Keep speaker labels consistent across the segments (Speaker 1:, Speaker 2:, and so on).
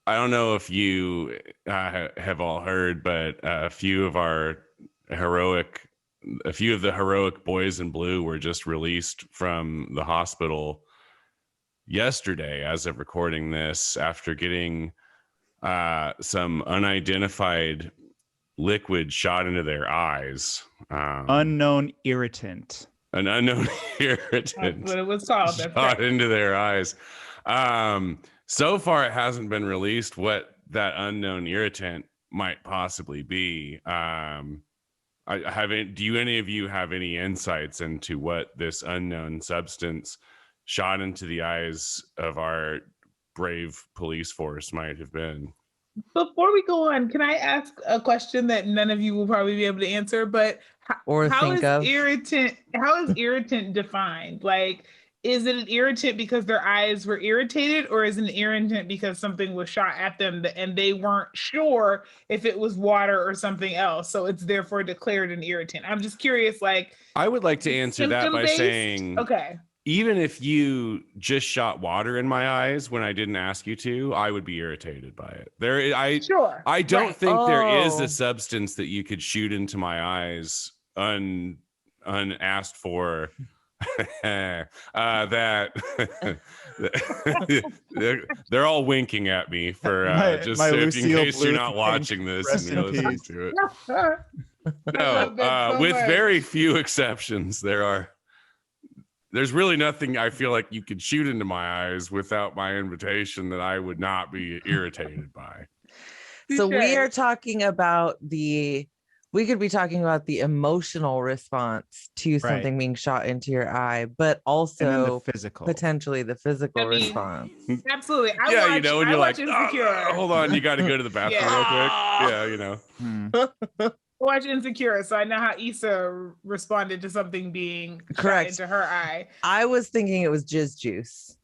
Speaker 1: I don't know if you have all heard, but a few of the heroic boys in blue were just released from the hospital yesterday, as of recording this, after getting some unidentified liquid shot into their eyes.
Speaker 2: Unknown irritant.
Speaker 1: An unknown irritant.
Speaker 3: That's what it was called.
Speaker 1: Shot into their eyes. So far, it hasn't been released what that unknown irritant might possibly be. Do any of you have any insights into what this unknown substance shot into the eyes of our brave police force might have been?
Speaker 3: Before we go on, can I ask a question that none of you will probably be able to answer? But how is irritant defined? Like, is it an irritant because their eyes were irritated, or is it an irritant because something was shot at them and they weren't sure if it was water or something else? So it's therefore declared an irritant. I'm just curious, like,
Speaker 1: I would like to answer that by saying,
Speaker 3: okay,
Speaker 1: even if you just shot water in my eyes when I didn't ask you to, I would be irritated by it. I don't think there is a substance that you could shoot into my eyes unasked for. That they're all winking at me for in case you're not watching this and you're listening to it. No, with very few exceptions, there's really nothing I feel like you could shoot into my eyes without my invitation that I would not be irritated by.
Speaker 4: So we are talking about we could be talking about the emotional response to something being shot into your eye, but also potentially the physical response.
Speaker 3: Absolutely.
Speaker 1: When you're like, hold on, you got to go to the bathroom real quick. Yeah,
Speaker 3: Watch Insecure, so I know how Issa responded to something being shot into her eye.
Speaker 4: I was thinking it was jizz juice.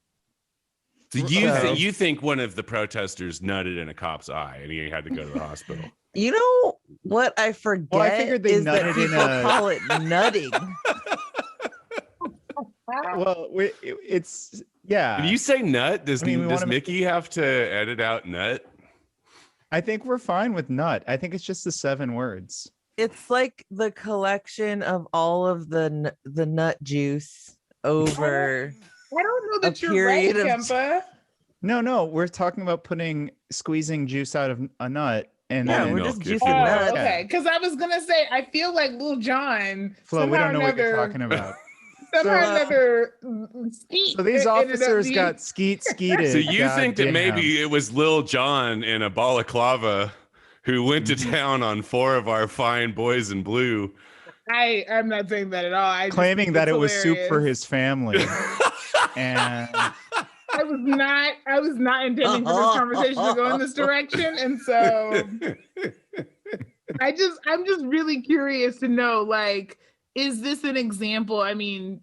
Speaker 1: So you think one of the protesters nutted in a cop's eye and he had to go to the hospital?
Speaker 4: You know what I forget? Well, I figured they nutted call it nutting.
Speaker 2: Well, it's
Speaker 1: When you say nut, does Mickey have to edit out nut?
Speaker 2: I think we're fine with nut. I think it's just the 7 words.
Speaker 4: It's like the collection of all of the nut juice over.
Speaker 3: I don't know that you're right, Kempa.
Speaker 2: No, we're talking about squeezing juice out of a nut. And
Speaker 4: we're just juicing nuts.
Speaker 3: Okay, because I was gonna say I feel like Lil Jon.
Speaker 2: Flo, we don't know what you're talking about.
Speaker 3: Skeet.
Speaker 2: So these officers got skeeted.
Speaker 1: So you think that maybe it was Lil Jon in a balaclava who went to town on 4 of our fine boys in blue?
Speaker 3: I'm not saying that at all.
Speaker 2: Claiming that it was soup for his family. And
Speaker 3: I was not intending for this conversation to go in this direction, and so I'm just really curious to know, like, is this an example? I mean,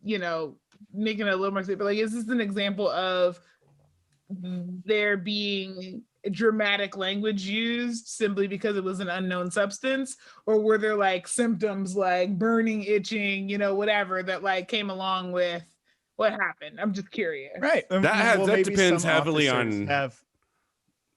Speaker 3: making it a little more simple, but like, is this an example of there being dramatic language used simply because it was an unknown substance, or were there like symptoms like burning, itching, whatever that like came along with what happened? I'm just curious.
Speaker 2: Right.
Speaker 1: That depends heavily on.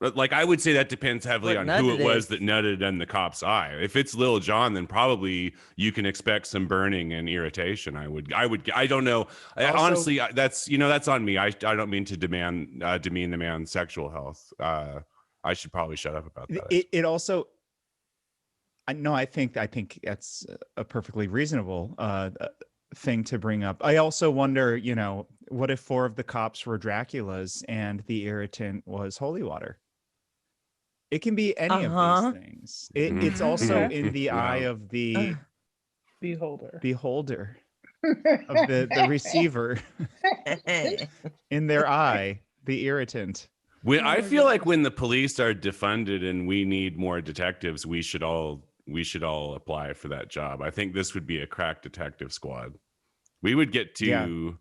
Speaker 1: Like, I would say that depends heavily on who it was that nutted in the cop's eye. If it's Lil Jon, then probably you can expect some burning and irritation. I don't know. Honestly, that's on me. I don't mean to demean the man's sexual health. I should probably shut up about that.
Speaker 2: It also, I think that's a perfectly reasonable thing to bring up. I also wonder, what if 4 of the cops were Draculas and the irritant was holy water? It can be any of these things. It's also in the eye of the
Speaker 3: beholder
Speaker 2: of the receiver in their eye, the irritant.
Speaker 1: I feel like when the police are defunded and we need more detectives, we should all apply for that job. I think this would be a crack detective squad. We would get to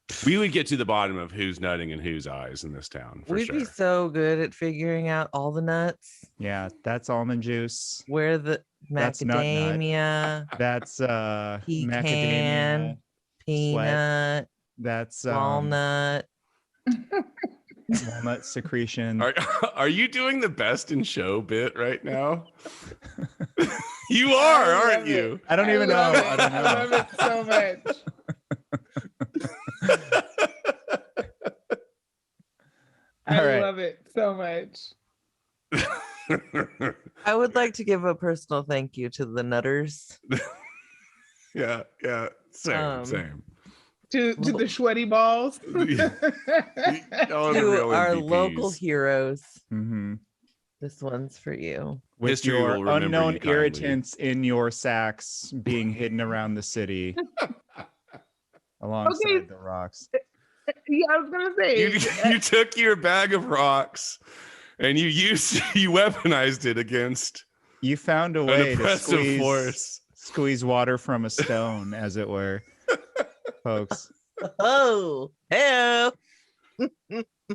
Speaker 1: the bottom of who's nutting in whose eyes in this town.
Speaker 4: We'd be so good at figuring out all the nuts.
Speaker 2: Yeah, that's almond juice.
Speaker 4: Where the macadamia.
Speaker 2: That's
Speaker 4: pecan,
Speaker 2: macadamia,
Speaker 4: peanut.
Speaker 2: That's
Speaker 4: walnut.
Speaker 2: walnut secretion.
Speaker 1: Are you doing the best in show bit right now? You are, aren't you?
Speaker 2: I don't even know. I don't know.
Speaker 3: I love it so much. I love it so much.
Speaker 4: I would like to give a personal thank you to the Nutters.
Speaker 1: Yeah, same.
Speaker 3: To the sweaty balls.
Speaker 4: To our local heroes.
Speaker 2: Mm-hmm.
Speaker 4: This one's for you.
Speaker 2: With
Speaker 1: History
Speaker 2: your unknown irritants in your sacks being hidden around the city alongside the rocks.
Speaker 3: Yeah, I was gonna say
Speaker 1: you took your bag of rocks and you weaponized it against.
Speaker 2: You found a way to squeeze water from a stone, as it were, folks.
Speaker 4: Oh, hey.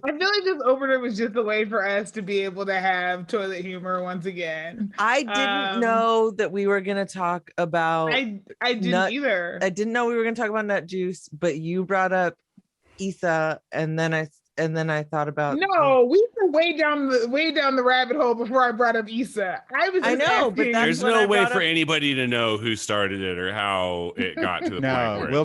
Speaker 3: I feel like this opener was just a way for us to be able to have toilet humor once again.
Speaker 4: I didn't know that we were going to talk about.
Speaker 3: I didn't either.
Speaker 4: I didn't know we were going to talk about nut juice, but you brought up Issa, and then I thought about.
Speaker 3: No, we were way down the rabbit hole before I brought up Issa. I know,
Speaker 1: but there's no way for anybody to know who started it or how it got to the point. Where
Speaker 2: we'll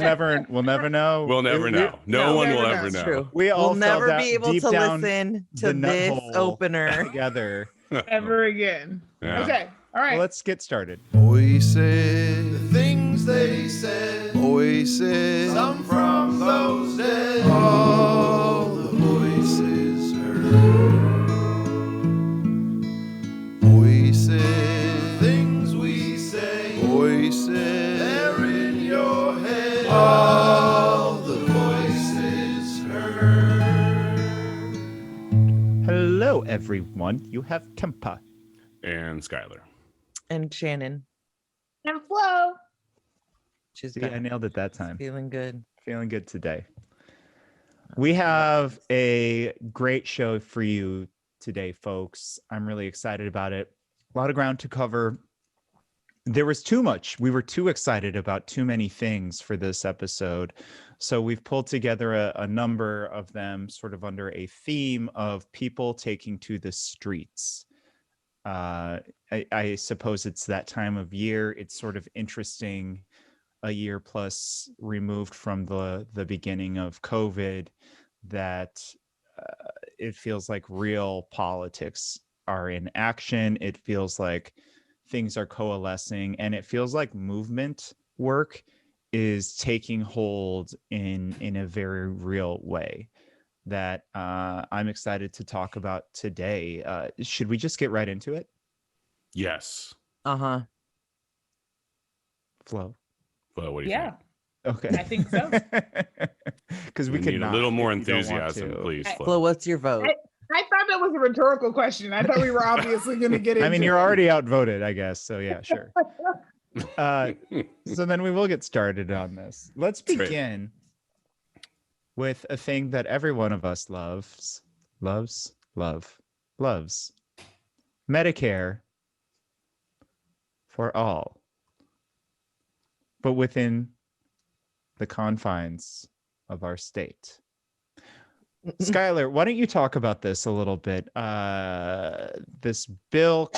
Speaker 2: never know.
Speaker 1: We'll never know. No one will ever know.
Speaker 4: True. We'll never be able to listen to this opener
Speaker 2: together
Speaker 3: ever again. Yeah. Okay, all right.
Speaker 2: Well, let's get started.
Speaker 5: Voices, the things they said. Voices, some from those dead. All the voices heard. Voices, things we say. Voices, they're in your head. All the voices heard.
Speaker 2: Hello, everyone. You have Kempa.
Speaker 1: And Skylar.
Speaker 4: And Shannon.
Speaker 3: And Flo.
Speaker 2: I nailed it that time.
Speaker 4: Feeling good.
Speaker 2: Feeling good today. We have a great show for you today, folks. I'm really excited about it. A lot of ground to cover. There was too much. We were too excited about too many things for this episode. So we've pulled together a number of them sort of under a theme of people taking to the streets. I suppose it's that time of year. It's sort of interesting, a year plus removed from the beginning of COVID, that it feels like real politics are in action. It feels like things are coalescing, and it feels like movement work is taking hold in a very real way that I'm excited to talk about today. Should we just get right into it?
Speaker 1: Yes.
Speaker 4: Uh-huh.
Speaker 2: Flo,
Speaker 1: what do you think?
Speaker 2: Okay.
Speaker 3: I think so.
Speaker 2: Because we could
Speaker 1: need a little more enthusiasm, please.
Speaker 4: Flo, what's your vote?
Speaker 3: I thought that was a rhetorical question. I thought we were obviously going to get into
Speaker 2: I mean, you're already outvoted, I guess. So yeah, sure. So then we will get started on this. Let's begin with a thing that every one of us loves. Medicare for all, but within the confines of our state. Skylar, why don't you talk about this a little bit? This bill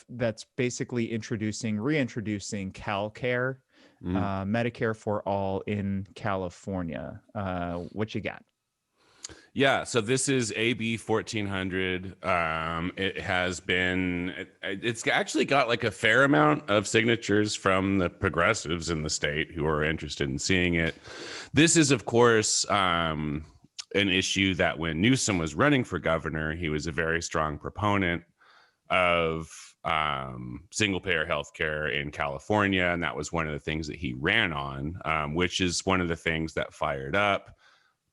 Speaker 2: that's basically reintroducing CalCare, Medicare for all in California. What you got?
Speaker 1: Yeah, so this is AB 1400. It's actually got like a fair amount of signatures from the progressives in the state who are interested in seeing it. This is, of course, an issue that when Newsom was running for governor, he was a very strong proponent of single payer healthcare in California. And that was one of the things that he ran on, which is one of the things that fired up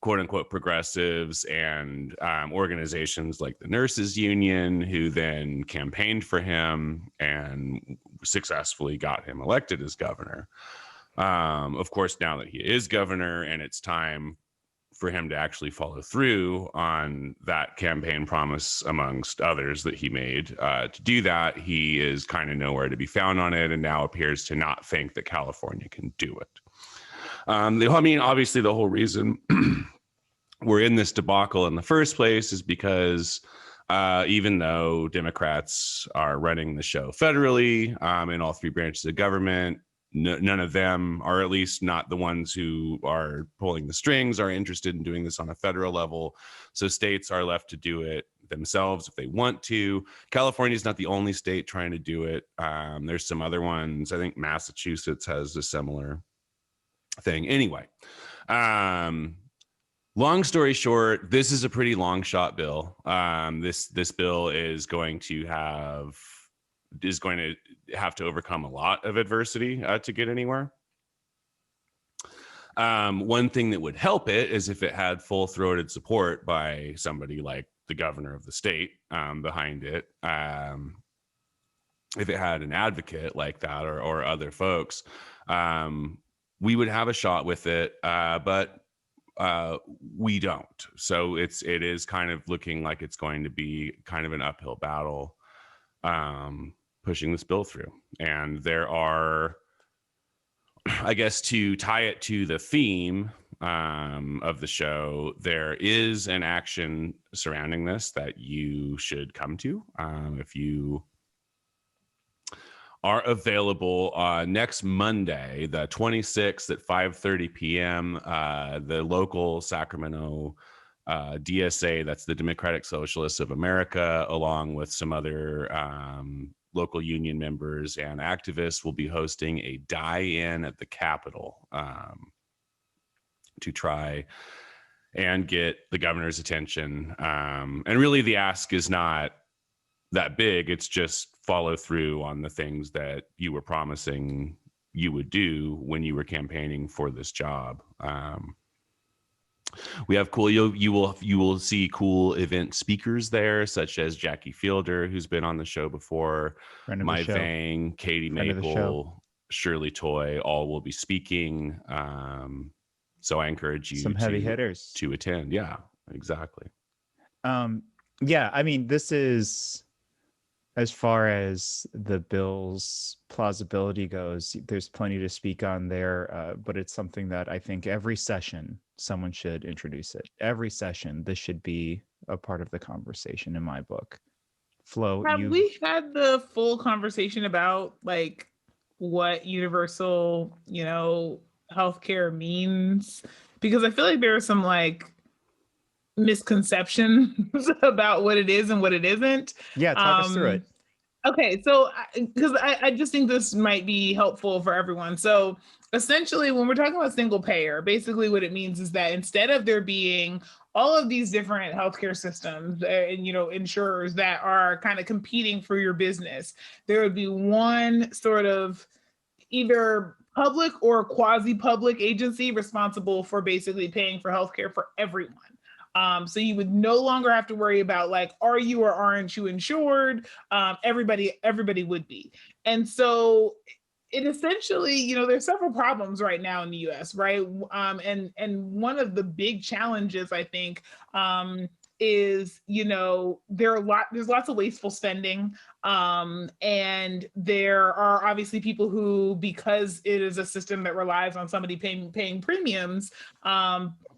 Speaker 1: quote unquote progressives and organizations like the nurses union, who then campaigned for him and successfully got him elected as governor. Of course, now that he is governor and it's time for him to actually follow through on that campaign promise, amongst others that he made, to do that, he is kind of nowhere to be found on it, and now appears to not think that California can do it. Obviously, the whole reason we're in this debacle in the first place is because even though Democrats are running the show federally in all three branches of government, none of them, or at least not the ones who are pulling the strings, are interested in doing this on a federal level. So states are left to do it themselves if they want to. California is not the only state trying to do it. There's some other ones. I think Massachusetts has a similar thing. Anyway, long story short, this is a pretty long shot bill. This bill is going to have to overcome a lot of adversity to get anywhere. One thing that would help it is if it had full-throated support by somebody like the governor of the state behind it. If it had an advocate like that or other folks, we would have a shot with it, but we don't. So it is kind of looking like it's going to be kind of an uphill battle pushing this bill through. And there are, I guess, to tie it to the theme of the show, there is an action surrounding this that you should come to if you are available next Monday, the 26th at 5:30 p.m. The local Sacramento DSA, that's the Democratic Socialists of America, along with some other local union members and activists, will be hosting a die-in at the Capitol to try and get the governor's attention. And really the ask is not that big. It's just follow through on the things that you were promising you would do when you were campaigning for this job. We have cool, you will see cool event speakers there, such as Jackie Fielder, who's been on the show before, Mai Vang, Katie Maple, Shirley Toy, all will be speaking. So I encourage you
Speaker 2: some heavy hitters
Speaker 1: to attend. Yeah, exactly.
Speaker 2: Yeah, I mean, this is, as far as the bill's plausibility goes, there's plenty to speak on there, but it's something that I think every session someone should introduce it. Every session, this should be a part of the conversation in my book. Flo,
Speaker 3: have we had the full conversation about like what universal, healthcare means? Because I feel like there are some like misconceptions about what it is and what it isn't.
Speaker 2: Yeah, talk us through it.
Speaker 3: Okay, so because I just think this might be helpful for everyone. So essentially, when we're talking about single payer, basically what it means is that instead of there being all of these different healthcare systems and, insurers that are kind of competing for your business, there would be one sort of either public or quasi-public agency responsible for basically paying for healthcare for everyone. So you would no longer have to worry about like, are you or aren't you insured? Everybody would be. And so it essentially, there's several problems right now in the US, right? And one of the big challenges, I think, is, there's lots of wasteful spending. And there are obviously people who, because it is a system that relies on somebody paying premiums,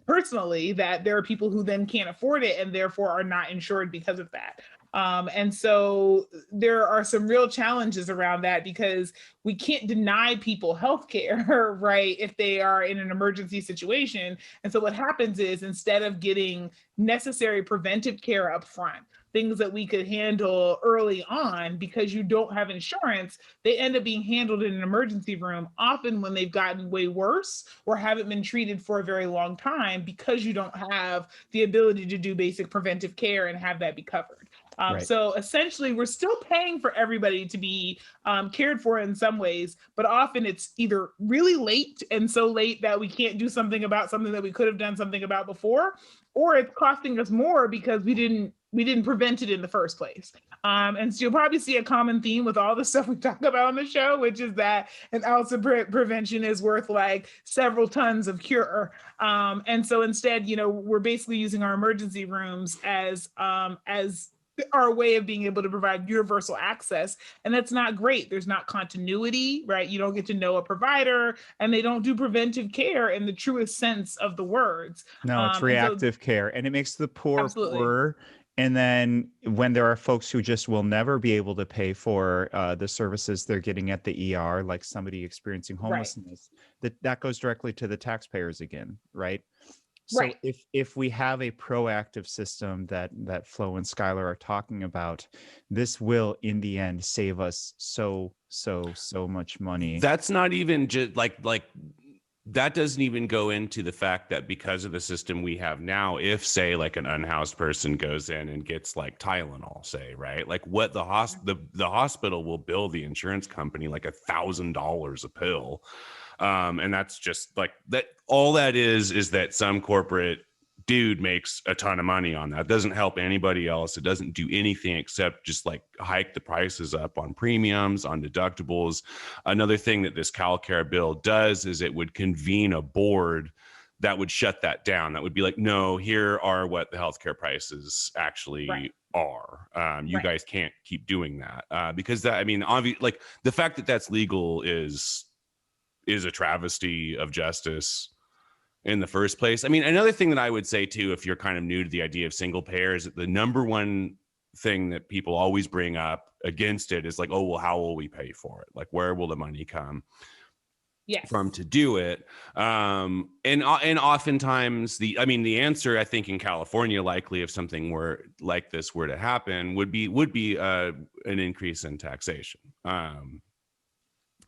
Speaker 3: personally, that there are people who then can't afford it and therefore are not insured because of that. And so there are some real challenges around that because we can't deny people healthcare, right, if they are in an emergency situation. And so what happens is instead of getting necessary preventive care up front, things that we could handle early on because you don't have insurance, they end up being handled in an emergency room, often when they've gotten way worse or haven't been treated for a very long time because you don't have the ability to do basic preventive care and have that be covered. Right. So essentially, we're still paying for everybody to be cared for in some ways, but often it's either really late and so late that we can't do something about something that we could have done something about before, or it's costing us more because we didn't prevent it in the first place. And so you'll probably see a common theme with all the stuff we talk about on the show, which is that an ounce of prevention is worth like several tons of cure. And so instead, we're basically using our emergency rooms as our way of being able to provide universal access. And that's not great. There's not continuity, right? You don't get to know a provider, and they don't do preventive care in the truest sense of the words.
Speaker 2: No, it's reactive care, and it makes the poor poorer. And then when there are folks who just will never be able to pay for the services they're getting at the ER, like somebody experiencing homelessness, that goes directly to the taxpayers again, right? So if we have a proactive system that Flo and Skylar are talking about, this will in the end save us so much money.
Speaker 1: That's not even just like that doesn't even go into the fact that because of the system we have now, if say like an unhoused person goes in and gets like Tylenol, say, right, like what the hospital will bill the insurance company like $1,000 a pill. And that's just like that. All that is that some corporate dude makes a ton of money on that. It doesn't help anybody else. It doesn't do anything except just like hike the prices up on premiums, on deductibles. Another thing that this CalCare bill does is it would convene a board that would shut that down. That would be like, no, here are what the healthcare prices actually are. You guys can't keep doing that because that, I mean, obviously, like the fact that that's legal is a travesty of justice in the first place. I mean, another thing that I would say too, if you're kind of new to the idea of single payer, is that the number one thing that people always bring up against it is like, oh, well, how will we pay for it? Like, where will the money come from to do it? And oftentimes the answer, I think in California, likely if something were like this were to happen, would be an increase in taxation.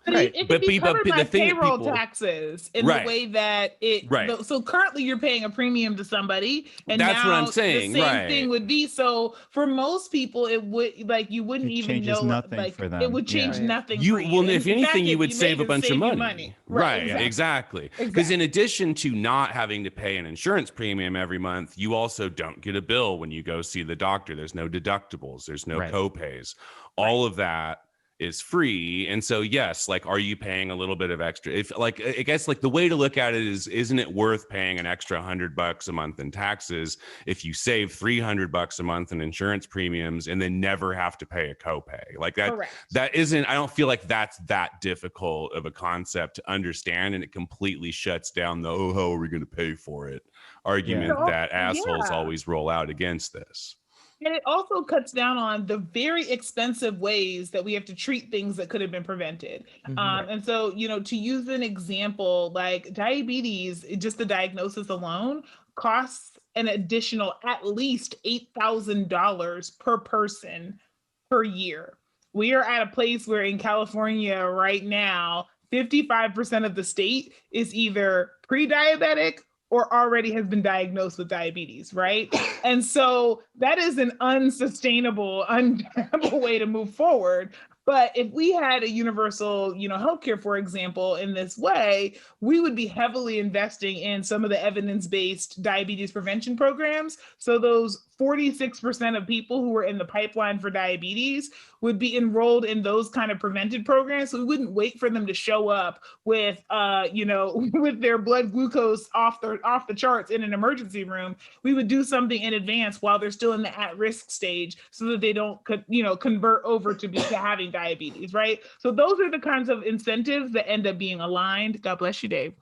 Speaker 3: It could be covered by payroll taxes in the way that it. So currently, you're paying a premium to somebody, and
Speaker 1: that's what I'm saying.
Speaker 3: The same thing would be. So for most people, it would you wouldn't even know.
Speaker 2: Nothing for them.
Speaker 3: It would change nothing.
Speaker 1: For you. Well, if anything, you would
Speaker 3: save
Speaker 1: a bunch of money.
Speaker 3: Right.
Speaker 1: Exactly. Because in addition to not having to pay an insurance premium every month, you also don't get a bill when you go see the doctor. There's no deductibles. There's no copays. All of that is free. And so, yes, like, are you paying a little bit of extra? If like, I guess like the way to look at it is, isn't it worth paying an extra $100 a month in taxes if you save $300 a month in insurance premiums and then never have to pay a copay? Like that isn't, I don't feel like that's that difficult of a concept to understand. And it completely shuts down the, oh, how are we going to pay for it argument that assholes always roll out against this.
Speaker 3: And it also cuts down on the very expensive ways that we have to treat things that could have been prevented. And so, to use an example, like diabetes, just the diagnosis alone costs an additional at least $8,000 per person per year. We are at a place where in California right now, 55% of the state is either pre-diabetic or already has been diagnosed with diabetes, right? And so that is an unsustainable, untenable way to move forward. But if we had a universal, healthcare, for example, in this way, we would be heavily investing in some of the evidence-based diabetes prevention programs. So those 46% of people who were in the pipeline for diabetes would be enrolled in those kind of prevented programs. So we wouldn't wait for them to show up with, with their blood glucose off the charts in an emergency room. We would do something in advance while they're still in the at-risk stage, so that they don't, convert over to having diabetes, right? So those are the kinds of incentives that end up being aligned. God bless you, Dave.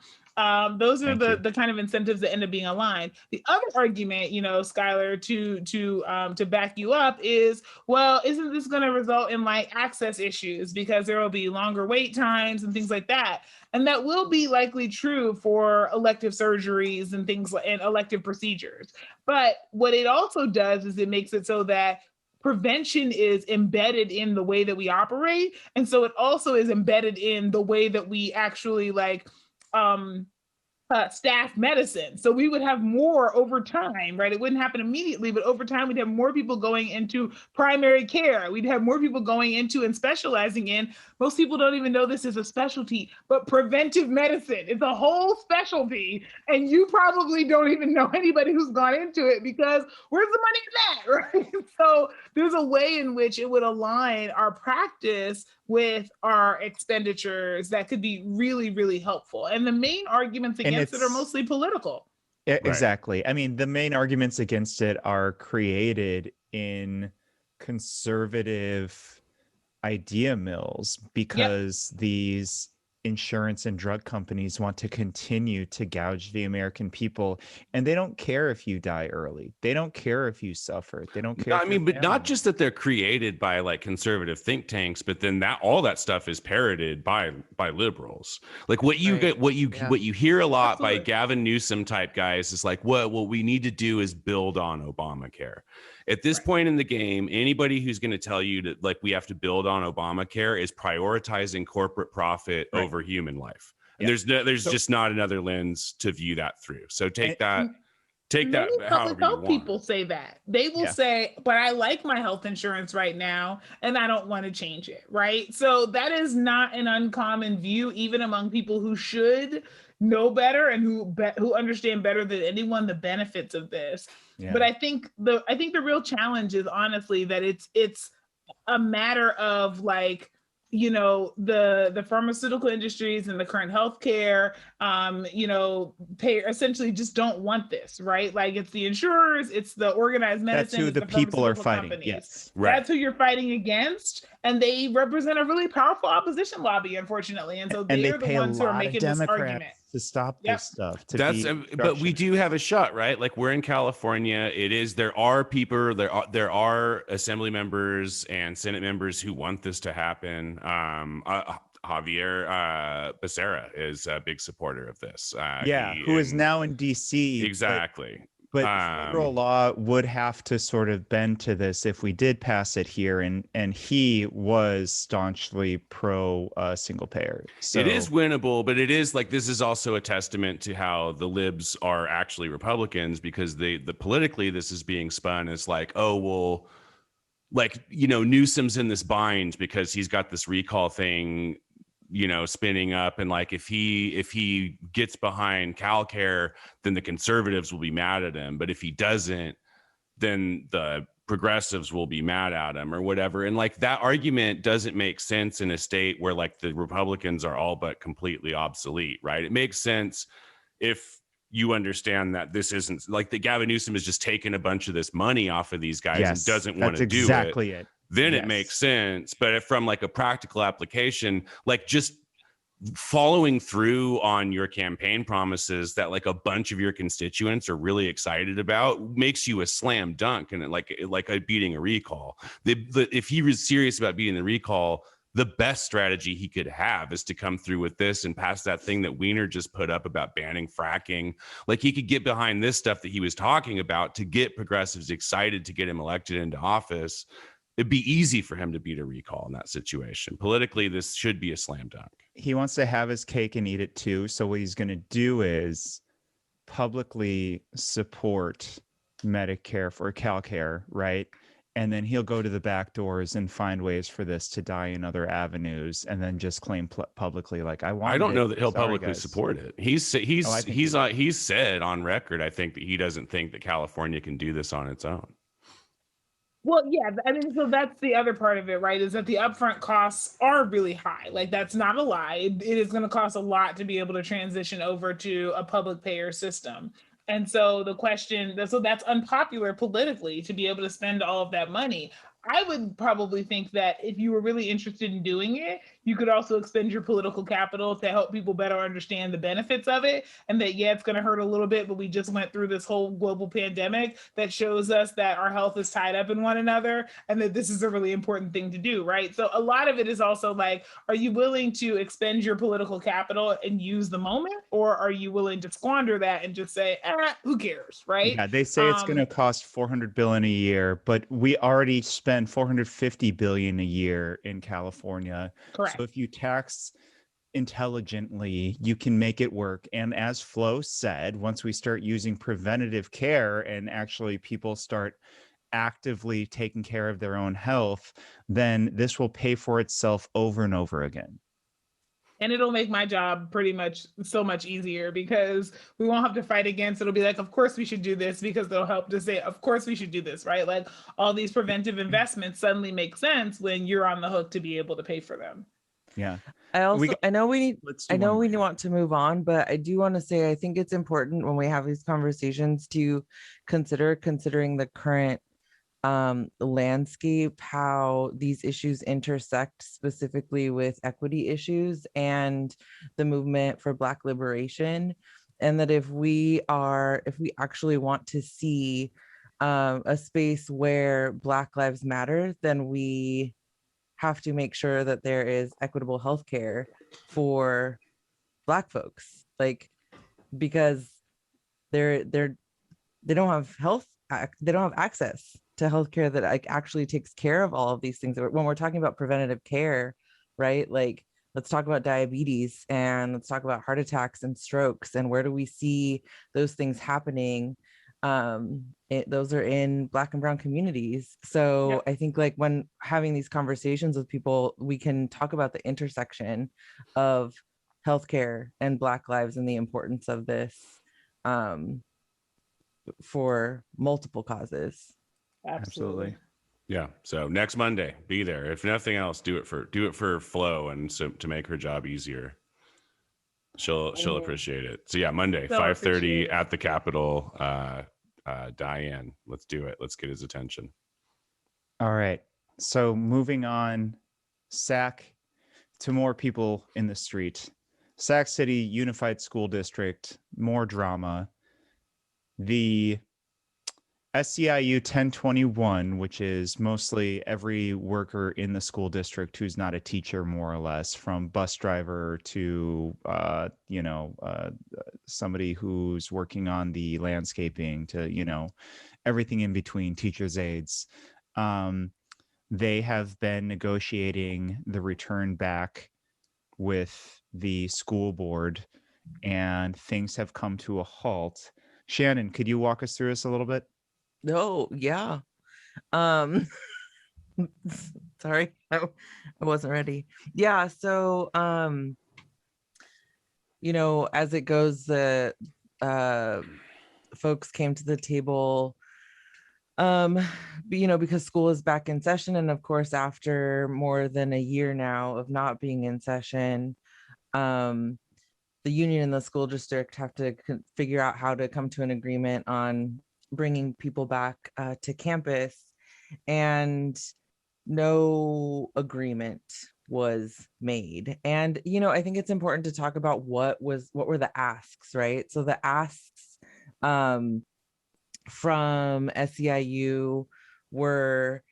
Speaker 3: Those are the kind of incentives that end up being aligned. The other argument, Skylar, to back you up is, well, isn't this going to result in like access issues because there will be longer wait times and things like that? And that will be likely true for elective surgeries and things and elective procedures. But what it also does is it makes it so that prevention is embedded in the way that we operate. And so it also is embedded in the way that we actually staff medicine. So we would have more over time, right? It wouldn't happen immediately, but over time, we'd have more people going into primary care. We'd have more people going into and specializing in, most people don't even know this is a specialty, but preventive medicine. It's a whole specialty. And you probably don't even know anybody who's gone into it because where's the money in that, right? So there's a way in which it would align our practice with our expenditures that could be really, really helpful. And the main arguments against it are mostly political.
Speaker 2: Exactly. Right. I mean, the main arguments against it are created in conservative idea mills because these insurance and drug companies want to continue to gouge the American people, and they don't care if you die early. They don't care if you suffer. They don't care.
Speaker 1: I mean, but not just that they're created by like conservative think tanks, but then that all that stuff is parroted by liberals. Like what you get, what you hear a lot by Gavin Newsom type guys is like, what we need to do is build on Obamacare. At this point in the game, anybody who's going to tell you that like we have to build on Obamacare is prioritizing corporate profit over human life. And there's just not another lens to view that through. So take that however you want.
Speaker 3: People say that. They will say, but I like my health insurance right now and I don't want to change it, right? So that is not an uncommon view, even among people who should know better and who understand better than anyone the benefits of this. But I think the real challenge is honestly that it's a matter of like, you know, the pharmaceutical industries and the current healthcare, you know, essentially just don't want this, right? Like it's the insurers, it's the organized medicine.
Speaker 2: That's who the people are fighting.
Speaker 3: Companies.
Speaker 2: Yes,
Speaker 3: right. That's who you're fighting against, and they represent a really powerful opposition lobby, unfortunately. And so they're the ones who are making this argument
Speaker 2: to stop this stuff.
Speaker 1: But we do have a shot, right? Like we're in California. There are people, there are assembly members and Senate members who want this to happen. Javier Becerra is a big supporter of this.
Speaker 2: Who is now in DC.
Speaker 1: Exactly.
Speaker 2: But federal law would have to sort of bend to this if we did pass it here, and he was staunchly pro single payer. So
Speaker 1: it is winnable, but it is like this is also a testament to how the libs are actually Republicans, because the politically this is being spun as like, oh well, like, you know, Newsom's in this bind because he's got this recall thing, you know, spinning up, and like if he gets behind CalCare, then the conservatives will be mad at him, but if he doesn't, then the progressives will be mad at him or whatever. And like that argument doesn't make sense in a state where like the Republicans are all but completely obsolete, right? It makes sense if you understand that this isn't like the Gavin Newsom is just taking a bunch of this money off of these guys and doesn't want to do
Speaker 2: exactly it.
Speaker 1: Then it makes sense. But if from like a practical application, like just following through on your campaign promises that like a bunch of your constituents are really excited about makes you a slam dunk, and like beating a recall. If he was serious about beating the recall, the best strategy he could have is to come through with this and pass that thing that Weiner just put up about banning fracking. Like he could get behind this stuff that he was talking about to get progressives excited to get him elected into office. It'd be easy for him to beat a recall in that situation. Politically, this should be a slam dunk.
Speaker 2: He wants to have his cake and eat it too. So what he's going to do is publicly support Medicare for CalCare, right? And then he'll go to the back doors and find ways for this to die in other avenues, and then just claim publicly, like, I don't
Speaker 1: know that he'll publicly support it. He's said on record, I think, that he doesn't think that California can do this on its own.
Speaker 3: Well, yeah, I mean, so that's the other part of it, right? Is that the upfront costs are really high. Like, that's not a lie. It is going to cost a lot to be able to transition over to a public payer system. And so the question, so that's unpopular politically to be able to spend all of that money. I would probably think that if you were really interested in doing it, you could also expend your political capital to help people better understand the benefits of it. And that, yeah, it's going to hurt a little bit, but we just went through this whole global pandemic that shows us that our health is tied up in one another and that this is a really important thing to do, right? So a lot of it is also like, are you willing to expend your political capital and use the moment? Or are you willing to squander that and just say, who cares, right?
Speaker 2: Yeah, they say it's going to cost $400 billion a year, but we already spend $450 billion a year in California.
Speaker 3: Correct.
Speaker 2: So if you tax intelligently, you can make it work. And as Flo said, once we start using preventative care and actually people start actively taking care of their own health, then this will pay for itself over and over again.
Speaker 3: And it'll make my job pretty much so much easier because we won't have to fight against. It'll be like, of course we should do this, because they'll help to say, of course we should do this, right? Like all these preventive investments suddenly make sense when you're on the hook to be able to pay for them.
Speaker 2: Yeah.
Speaker 4: I know we want to move on, but I do want to say, I think it's important when we have these conversations to considering the current landscape how these issues intersect specifically with equity issues and the movement for Black liberation. And that if we actually want to see a space where Black lives matter, then we have to make sure that there is equitable healthcare for Black folks, like, because they don't have they don't have access to healthcare that like actually takes care of all of these things. When we're talking about preventative care, right? Like, let's talk about diabetes and let's talk about heart attacks and strokes, and where do we see those things happening? Those are in Black and brown communities. So I think like when having these conversations with people, we can talk about the intersection of healthcare and Black lives and the importance of this for multiple causes.
Speaker 2: Absolutely.
Speaker 1: Yeah. So next Monday, be there. If nothing else, do it for Flo, and so to make her job easier. She'll appreciate it. So yeah, Monday, 5:30 at the Capitol. Diane, let's do it. Let's get his attention.
Speaker 2: All right. So moving on, Sac, to more people in the street. Sac City Unified School District, more drama. The SEIU 1021, which is mostly every worker in the school district who's not a teacher, more or less, from bus driver to, somebody who's working on the landscaping to, everything in between, teachers' aides. They have been negotiating the return back with the school board, and things have come to a halt. Shannon, could you walk us through this a little bit?
Speaker 4: No, yeah. Sorry, I wasn't ready. Yeah, so as it goes, the folks came to the table because school is back in session, and of course after more than a year now of not being in session, the union and the school district have to figure out how to come to an agreement on bringing people back to campus, and no agreement was made. And I think it's important to talk about what were the asks, right? So the asks from SEIU were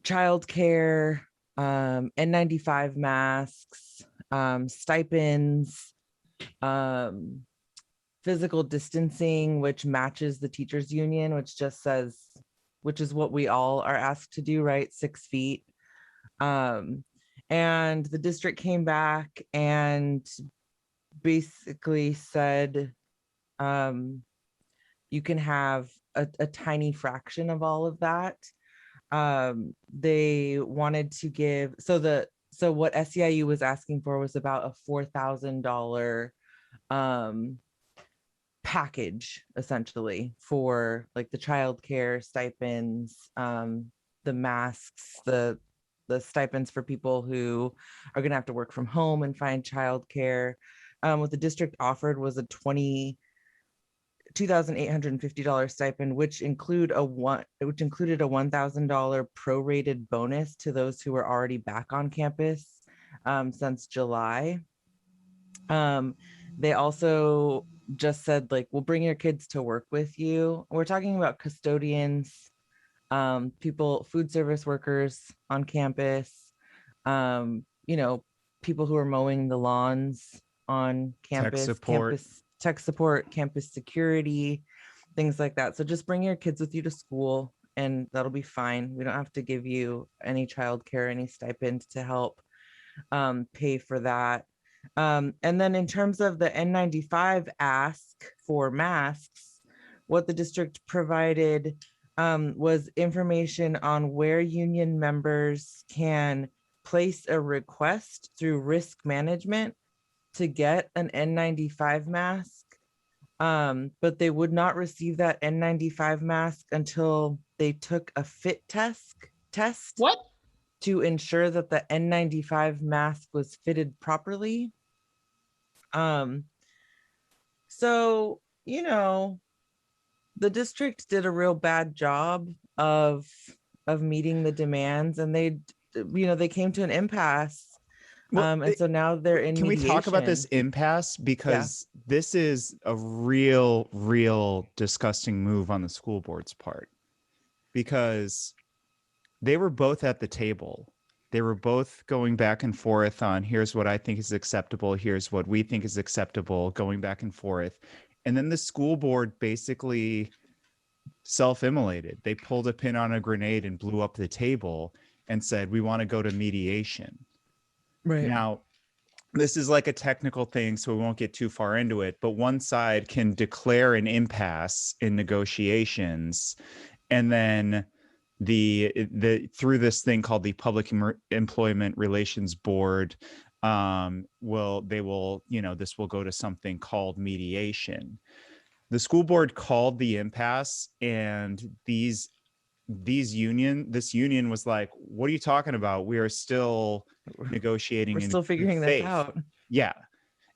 Speaker 4: childcare, N95 masks, stipends, physical distancing, which matches the teachers union, which is what we all are asked to do, right? 6 feet. And the district came back and basically said, you can have a tiny fraction of all of that. They wanted to give, so what SEIU was asking for was about a $4,000 package, essentially, for like the childcare stipends, the masks, the stipends for people who are going to have to work from home and find childcare. What the district offered was a $2,850 stipend, which included a $1,000 prorated bonus to those who were already back on campus since July. They also just said, like, we'll bring your kids to work with you. We're talking about custodians, food service workers on campus, people who are mowing the lawns on campus, tech support, campus security, things like that. So just bring your kids with you to school and that'll be fine. We don't have to give you any childcare, any stipend to help pay for that. And then in terms of the N95 ask for masks, what the district provided was information on where union members can place a request through risk management to get an N95 mask, but they would not receive that N95 mask until they took a fit test.
Speaker 3: What?
Speaker 4: To ensure that the N95 mask was fitted properly. So, the district did a real bad job of meeting the demands, and they came to an impasse. And so now they're in
Speaker 2: Can
Speaker 4: mediation.
Speaker 2: we talk about this impasse? Because this is a real disgusting move on the school board's part, because they were both at the table. They were both going back and forth on, here's what I think is acceptable, here's what we think is acceptable, going back and forth. And then the school board basically self-immolated. They pulled a pin on a grenade and blew up the table and said, we want to go to mediation. Right. Now, this is like a technical thing, so we won't get too far into it, but one side can declare an impasse in negotiations, and then the through this thing called the Public Employment Relations Board, this will go to something called mediation. The school board called the impasse, and this union was like, what are you talking about? We are still negotiating.
Speaker 4: We're still figuring this out.
Speaker 2: Yeah.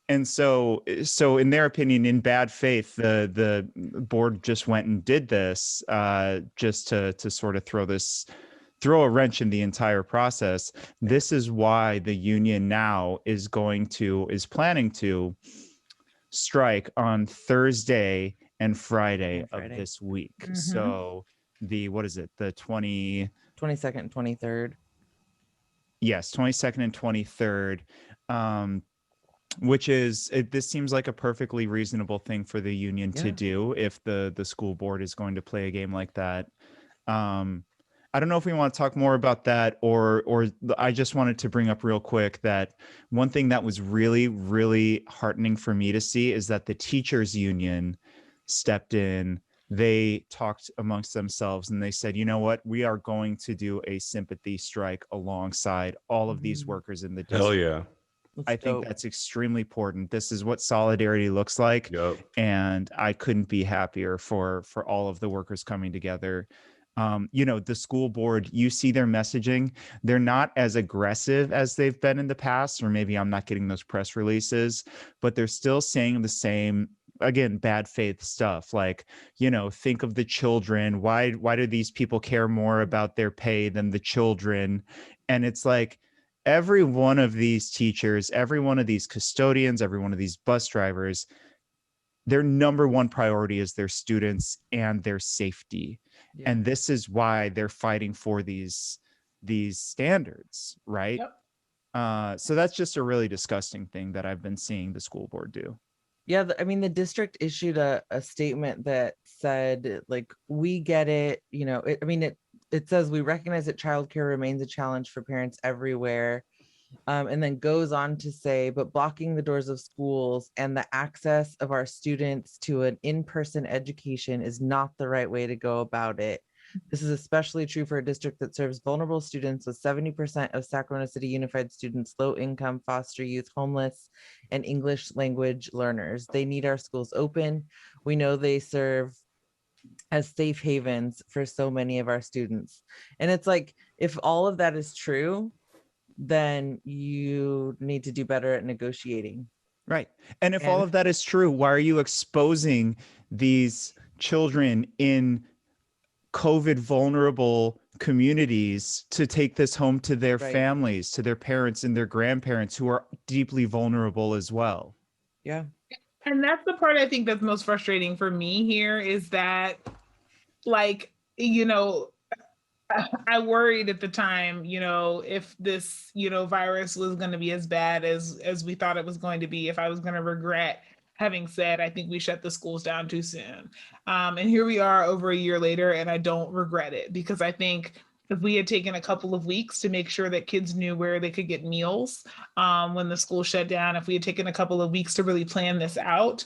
Speaker 2: And so in their opinion, in bad faith, the board just went and did this just to sort of throw a wrench in the entire process. This is why the union now is planning to strike on Thursday and Friday of this week. Mm-hmm. So the 22nd
Speaker 4: and 23rd.
Speaker 2: Yes, 22nd and 23rd. Which is, this seems like a perfectly reasonable thing for the union to do if the school board is going to play a game like that. I don't know if we want to talk more about that, or I just wanted to bring up real quick that one thing that was really, really heartening for me to see is that the teachers union stepped in. They talked amongst themselves and they said, you know what, we are going to do a sympathy strike alongside all of these workers in the district.
Speaker 1: Hell yeah.
Speaker 2: I think that's extremely important. This is what solidarity looks like.
Speaker 1: Yep.
Speaker 2: And I couldn't be happier for all of the workers coming together. The school board, you see their messaging. They're not as aggressive as they've been in the past, or maybe I'm not getting those press releases, but they're still saying the same, again, bad faith stuff. Like, think of the children. Why do these people care more about their pay than the children? And it's like, every one of these teachers, every one of these custodians, every one of these bus drivers, their number one priority is their students and their safety. Yeah. And this is why they're fighting for these standards, right? Yep. So that's just a really disgusting thing that I've been seeing the school board do.
Speaker 4: Yeah, the district issued a statement that said, like, we get it, it says we recognize that childcare remains a challenge for parents everywhere, and then goes on to say, but blocking the doors of schools and the access of our students to an in-person education is not the right way to go about it. This is especially true for a district that serves vulnerable students, with 70% of Sacramento City Unified students low income, foster youth, homeless, and English language learners. They need our schools open. We know they serve as safe havens for so many of our students. And it's like, if all of that is true, then you need to do better at negotiating.
Speaker 2: Right. And if all of that is true, why are you exposing these children in COVID vulnerable communities to take this home to their families, to their parents and their grandparents who are deeply vulnerable as well?
Speaker 4: Yeah.
Speaker 3: And that's the part I think that's most frustrating for me here, is that, like, I worried at the time, if this, virus was going to be as bad as we thought it was going to be, if I was going to regret having said, I think we shut the schools down too soon. And here we are over a year later, and I don't regret it, because I think if we had taken a couple of weeks to make sure that kids knew where they could get meals when the school shut down, if we had taken a couple of weeks to really plan this out,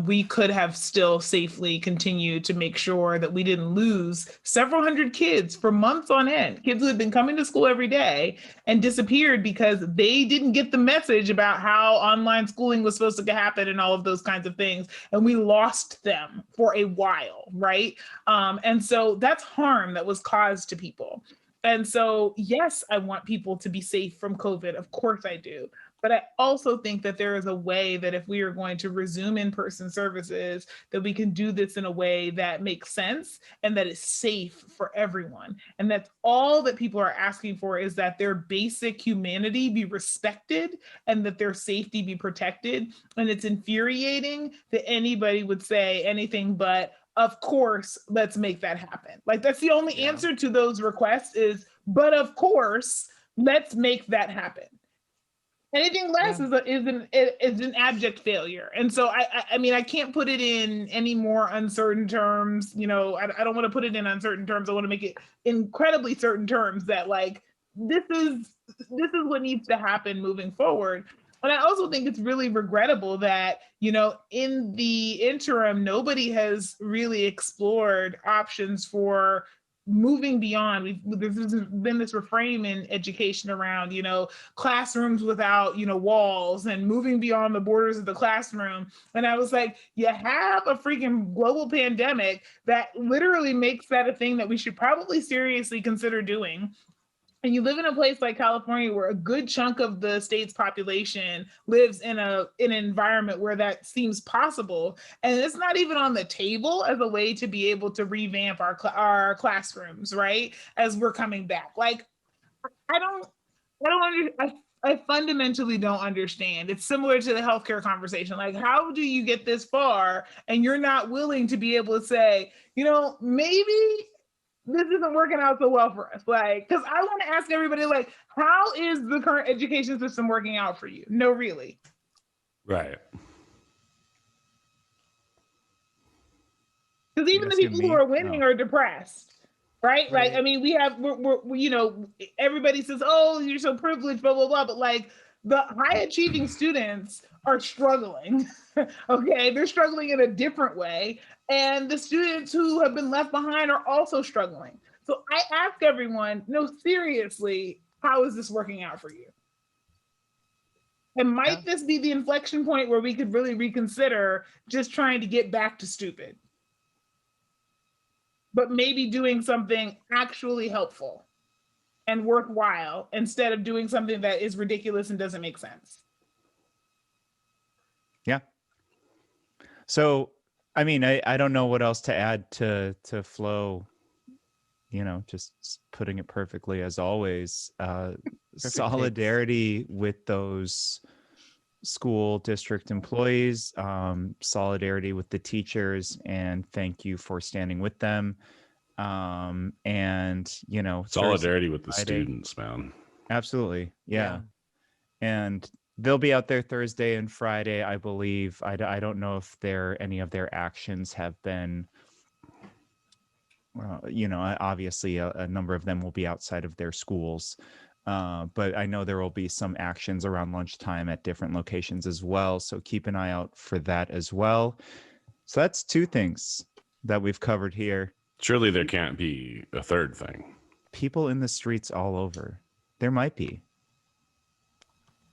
Speaker 3: we could have still safely continued to make sure that we didn't lose several hundred kids for months on end. Kids who had been coming to school every day and disappeared because they didn't get the message about how online schooling was supposed to happen and all of those kinds of things. And we lost them for a while, right? And so that's harm that was caused to people. And so, yes, I want people to be safe from COVID. Of course I do. But I also think that there is a way that if we are going to resume in-person services, that we can do this in a way that makes sense and that is safe for everyone. And that's all that people are asking for, is that their basic humanity be respected and that their safety be protected. And it's infuriating that anybody would say anything but, of course, let's make that happen. Like, that's the only answer to those requests is, but of course, let's make that happen. Anything less is an abject failure. And so I mean, I can't put it in any more uncertain terms. You know, I don't want to put it in uncertain terms. I want to make it incredibly certain terms that, like, this is what needs to happen moving forward. And I also think it's really regrettable that, you know, in the interim, nobody has really explored options for moving beyond. There's been this refrain in education around, you know, classrooms without, you know, walls, and moving beyond the borders of the classroom. And I was like, you have a freaking global pandemic that literally makes that a thing that we should probably seriously consider doing. And you live in a place like California where a good chunk of the state's population lives in an environment where that seems possible. And it's not even on the table as a way to be able to revamp our classrooms, right? As we're coming back. Like, I fundamentally don't understand. It's similar to the healthcare conversation. Like, how do you get this far and you're not willing to be able to say, you know, maybe this isn't working out so well for us? Like, because I want to ask everybody, like, how is the current education system working out for you? No, really.
Speaker 1: Right.
Speaker 3: Because even the people who are winning are depressed, right? Like, I mean, we're you know, everybody says, oh, you're so privileged, blah, blah, blah. But like, the high achieving students are struggling. Okay, they're struggling in a different way. And the students who have been left behind are also struggling. So I ask everyone, no, seriously, how is this working out for you? And might this be the inflection point where we could really reconsider just trying to get back to stupid, but maybe doing something actually helpful and worthwhile instead of doing something that is ridiculous and doesn't make sense?
Speaker 2: Yeah. So, I mean, I don't know what else to add to Flo, you know, just putting it perfectly as always. Solidarity with those school district employees, solidarity with the teachers, and thank you for standing with them. And, you know,
Speaker 1: solidarity with the students, man.
Speaker 2: Absolutely. Yeah. And they'll be out there Thursday and Friday, I believe. I don't know if any of their actions have been, you know, obviously a number of them will be outside of their schools. But I know there will be some actions around lunchtime at different locations as well. So keep an eye out for that as well. So that's two things that we've covered here.
Speaker 1: Surely there can't be a third thing.
Speaker 2: People in the streets all over. There might be.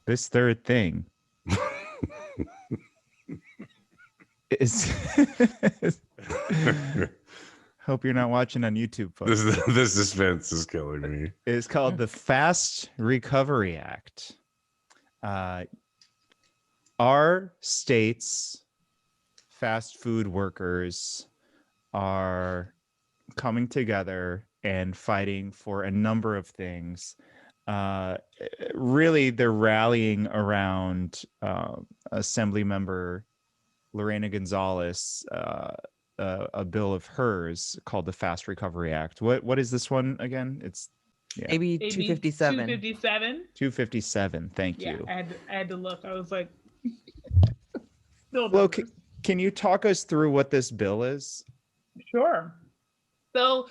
Speaker 2: This third thing is hope you're not watching on YouTube, folks.
Speaker 1: This suspense is killing me.
Speaker 2: It's called the Fast Recovery Act. Our state's fast food workers are coming together and fighting for a number of things. Really, they're rallying around Assemblymember Lorena Gonzalez, a bill of hers called the Fast Recovery Act. What is this one again? It's
Speaker 4: AB 257.
Speaker 3: 257.
Speaker 2: Thank you.
Speaker 3: I had to look. I was like,
Speaker 2: well, can you talk us through what this bill is?
Speaker 3: Sure. So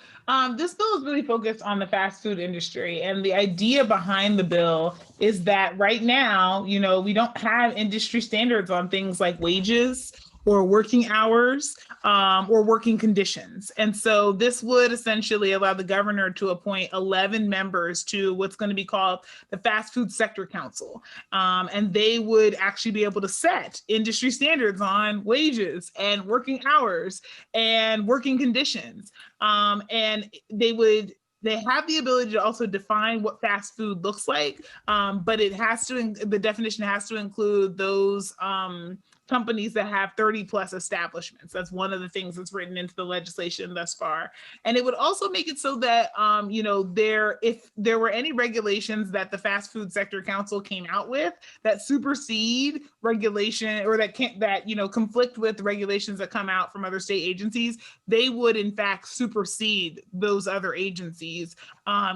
Speaker 3: this bill is really focused on the fast food industry. And the idea behind the bill is that right now, you know, we don't have industry standards on things like wages or working hours or working conditions. And so this would essentially allow the governor to appoint 11 members to what's going to be called the Fast Food Sector Council. And they would actually be able to set industry standards on wages and working hours and working conditions. And they would They have the ability to also define what fast food looks like, but the definition has to include those companies that have 30 plus establishments. That's one of the things that's written into the legislation thus far. And it would also make it so that, if there were any regulations that the Fast Food Sector Council came out with that supersede regulation or that conflict with regulations that come out from other state agencies, they would in fact supersede those other agencies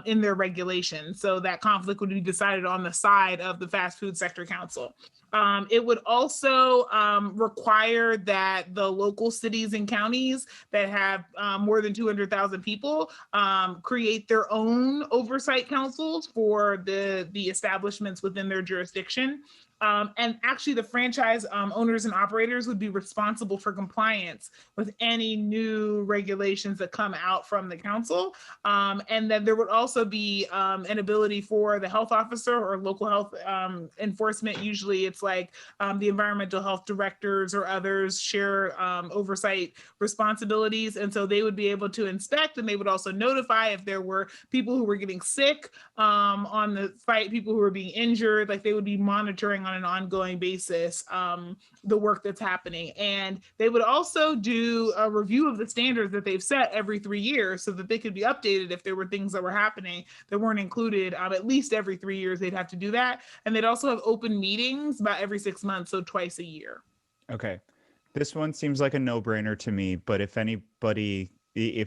Speaker 3: in their regulations. So that conflict would be decided on the side of the Fast Food Sector Council. It would also require that the local cities and counties that have more than 200,000 people create their own oversight councils for the establishments within their jurisdiction. And actually the franchise owners and operators would be responsible for compliance with any new regulations that come out from the council. And then there would also be an ability for the health officer or local health enforcement. Usually it's like the environmental health directors or others share oversight responsibilities. And so they would be able to inspect, and they would also notify if there were people who were getting sick on the site, people who were being injured. Like they would be monitoring on an ongoing basis the work that's happening. And they would also do a review of the standards that they've set every 3 years so that they could be updated if there were things that were happening that weren't included. At least every 3 years they'd have to do that. And they'd also have open meetings about every 6 months, so twice a year.
Speaker 2: Okay. This one seems like a no-brainer to me, but if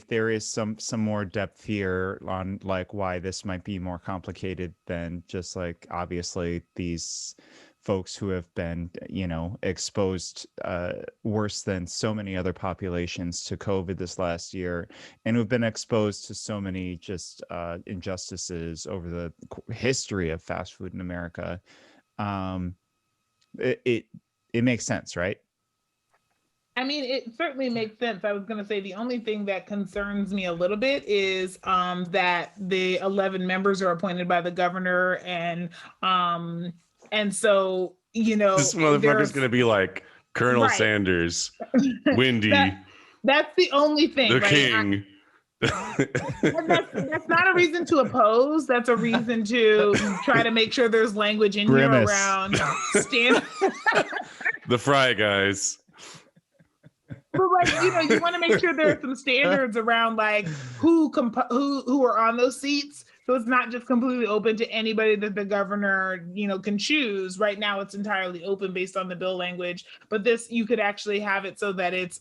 Speaker 2: there is some more depth here on like why this might be more complicated than just like obviously these folks who have been, exposed worse than so many other populations to COVID this last year, and who've been exposed to so many just injustices over the history of fast food in America. It makes sense, right?
Speaker 3: I mean, it certainly makes sense. I was going to say the only thing that concerns me a little bit is that the 11 members are appointed by the governor, and so
Speaker 1: this motherfucker's going to be like Colonel Sanders, Wendy.
Speaker 3: That's the only thing.
Speaker 1: The king.
Speaker 3: That's not a reason to oppose. That's a reason to try to make sure there's language in
Speaker 2: Grimace.
Speaker 3: here around stand.
Speaker 1: The Fry Guys.
Speaker 3: But like, you want to make sure there's some standards around like who are on those seats. So it's not just completely open to anybody that the governor, can choose. Right now, it's entirely open based on the bill language. But this, you could actually have it so that it's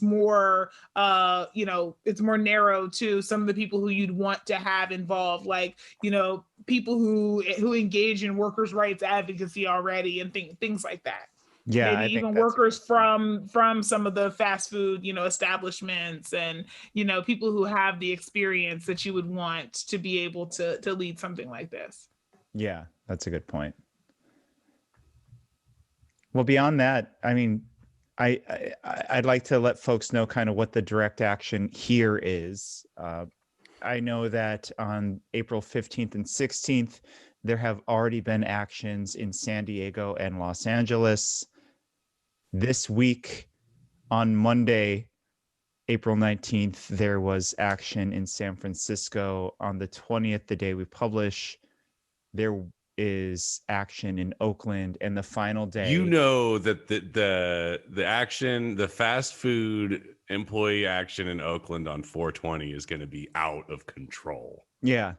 Speaker 3: more, it's more narrow to some of the people who you'd want to have involved, like, people who engage in workers' rights advocacy already and things like that.
Speaker 2: Yeah,
Speaker 3: maybe even workers from some of the fast food, establishments, and people who have the experience that you would want to be able to lead something like this.
Speaker 2: Yeah, that's a good point. Well, beyond that, I mean, I'd like to let folks know kind of what the direct action here is. I know that on April 15th and 16th, there have already been actions in San Diego and Los Angeles. This week, on Monday, April 19th, there was action in San Francisco. On the 20th, the day we publish, there is action in Oakland, and the final day.
Speaker 1: That the action, the fast food employee action in Oakland on 420 is going to be out of control.
Speaker 2: Yeah.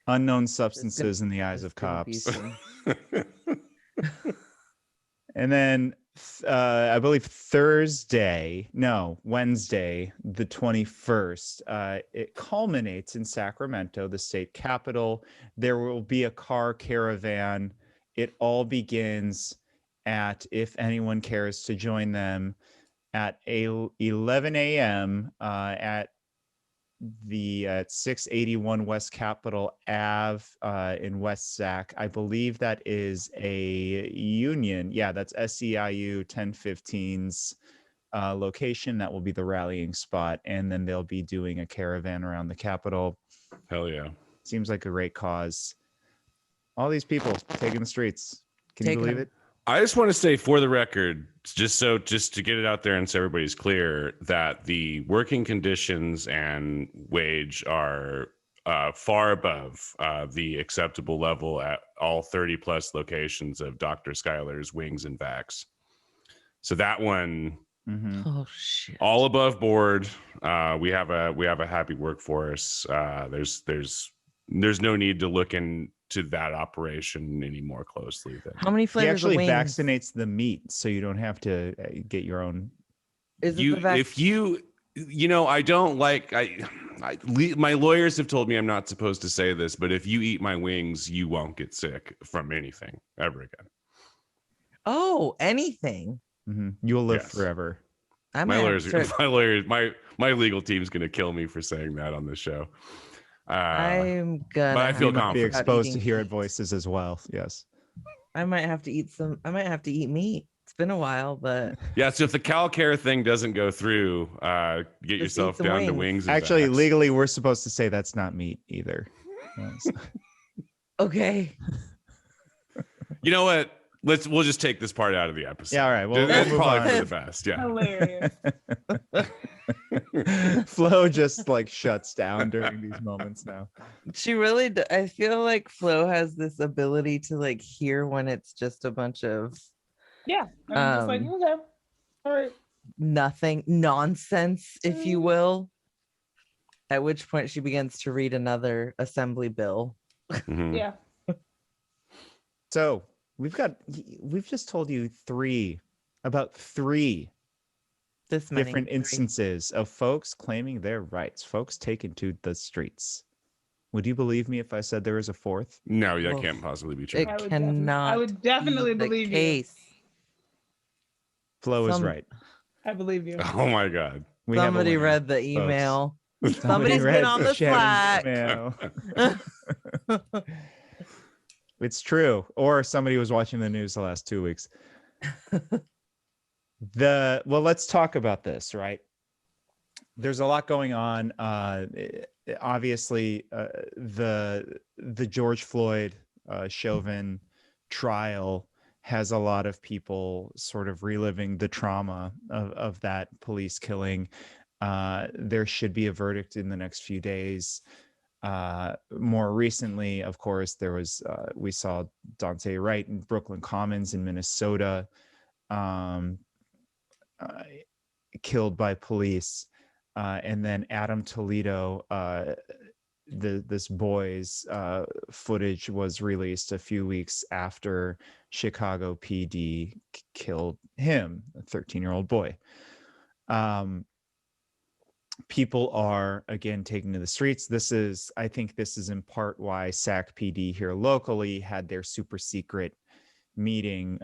Speaker 2: Unknown substances in the eyes of cops. And then I believe Wednesday, the 21st, it culminates in Sacramento, the state capital. There will be a car caravan. It all begins at, if anyone cares to join them, at 11 a.m. At 681 West Capitol Ave in West Sac. I believe that is a union. Yeah, that's SEIU 1015's location. That will be the rallying spot. And then they'll be doing a caravan around the Capitol.
Speaker 1: Hell yeah.
Speaker 2: Seems like a great cause. All these people taking the streets. Can you believe it?
Speaker 1: I just want to say for the record, just to get it out there and so everybody's clear, that the working conditions and wage are far above the acceptable level at all 30 plus locations of Dr. Schuyler's Wings and Vax. So that one,
Speaker 4: oh shit,
Speaker 1: all above board. We have a happy workforce. There's no need to look into that operation any more closely.
Speaker 4: How many flavors?
Speaker 2: He actually
Speaker 4: of wings?
Speaker 2: vaccinates the meat, so you don't have to get your own.
Speaker 1: I don't like. My lawyers have told me I'm not supposed to say this, but if you eat my wings, you won't get sick from anything ever again.
Speaker 4: Oh, anything.
Speaker 2: Mm-hmm. You'll live forever.
Speaker 1: My legal team's gonna kill me for saying that on this show.
Speaker 4: I'm gonna.
Speaker 1: But I feel confident.
Speaker 2: Be exposed to hear voices as well. Yes.
Speaker 4: I might have to eat meat. It's been a while, but
Speaker 1: yeah. So if the CalCare thing doesn't go through, get yourself down to wings.
Speaker 2: Actually, legally, we're supposed to say that's not meat either.
Speaker 4: Okay.
Speaker 1: You know what? We'll just take this part out of the episode.
Speaker 2: Yeah, all right. Well,
Speaker 1: that's probably for the best. Yeah.
Speaker 3: Hilarious.
Speaker 2: Flo just like shuts down during these moments now.
Speaker 4: She really I feel like Flo has this ability to like hear when it's just a bunch of
Speaker 3: I'm just like, okay, all right,
Speaker 4: nothing, nonsense, if you will. At which point she begins to read another assembly bill.
Speaker 1: Mm-hmm.
Speaker 3: Yeah.
Speaker 2: So we've just told you about three different instances of folks claiming their rights, folks taken to the streets. Would you believe me if I said there was a fourth?
Speaker 1: No, that can't possibly be true.
Speaker 3: I would definitely believe you.
Speaker 2: Flo is right.
Speaker 3: I believe you.
Speaker 1: Oh my God.
Speaker 4: Somebody read the email. Somebody's been on the Slack.
Speaker 2: It's true. Or somebody was watching the news the last 2 weeks. Let's talk about this, right? There's a lot going on. Obviously, the George Floyd Chauvin trial has a lot of people sort of reliving the trauma of that police killing. There should be a verdict in the next few days. More recently, of course, there was we saw Dante Wright in Brooklyn Commons in Minnesota, killed by police, and then Adam Toledo, this boy's footage was released a few weeks after Chicago PD killed him, a 13-year-old boy. People are again taking to the streets. I think this is in part why SAC PD here locally had their super secret meeting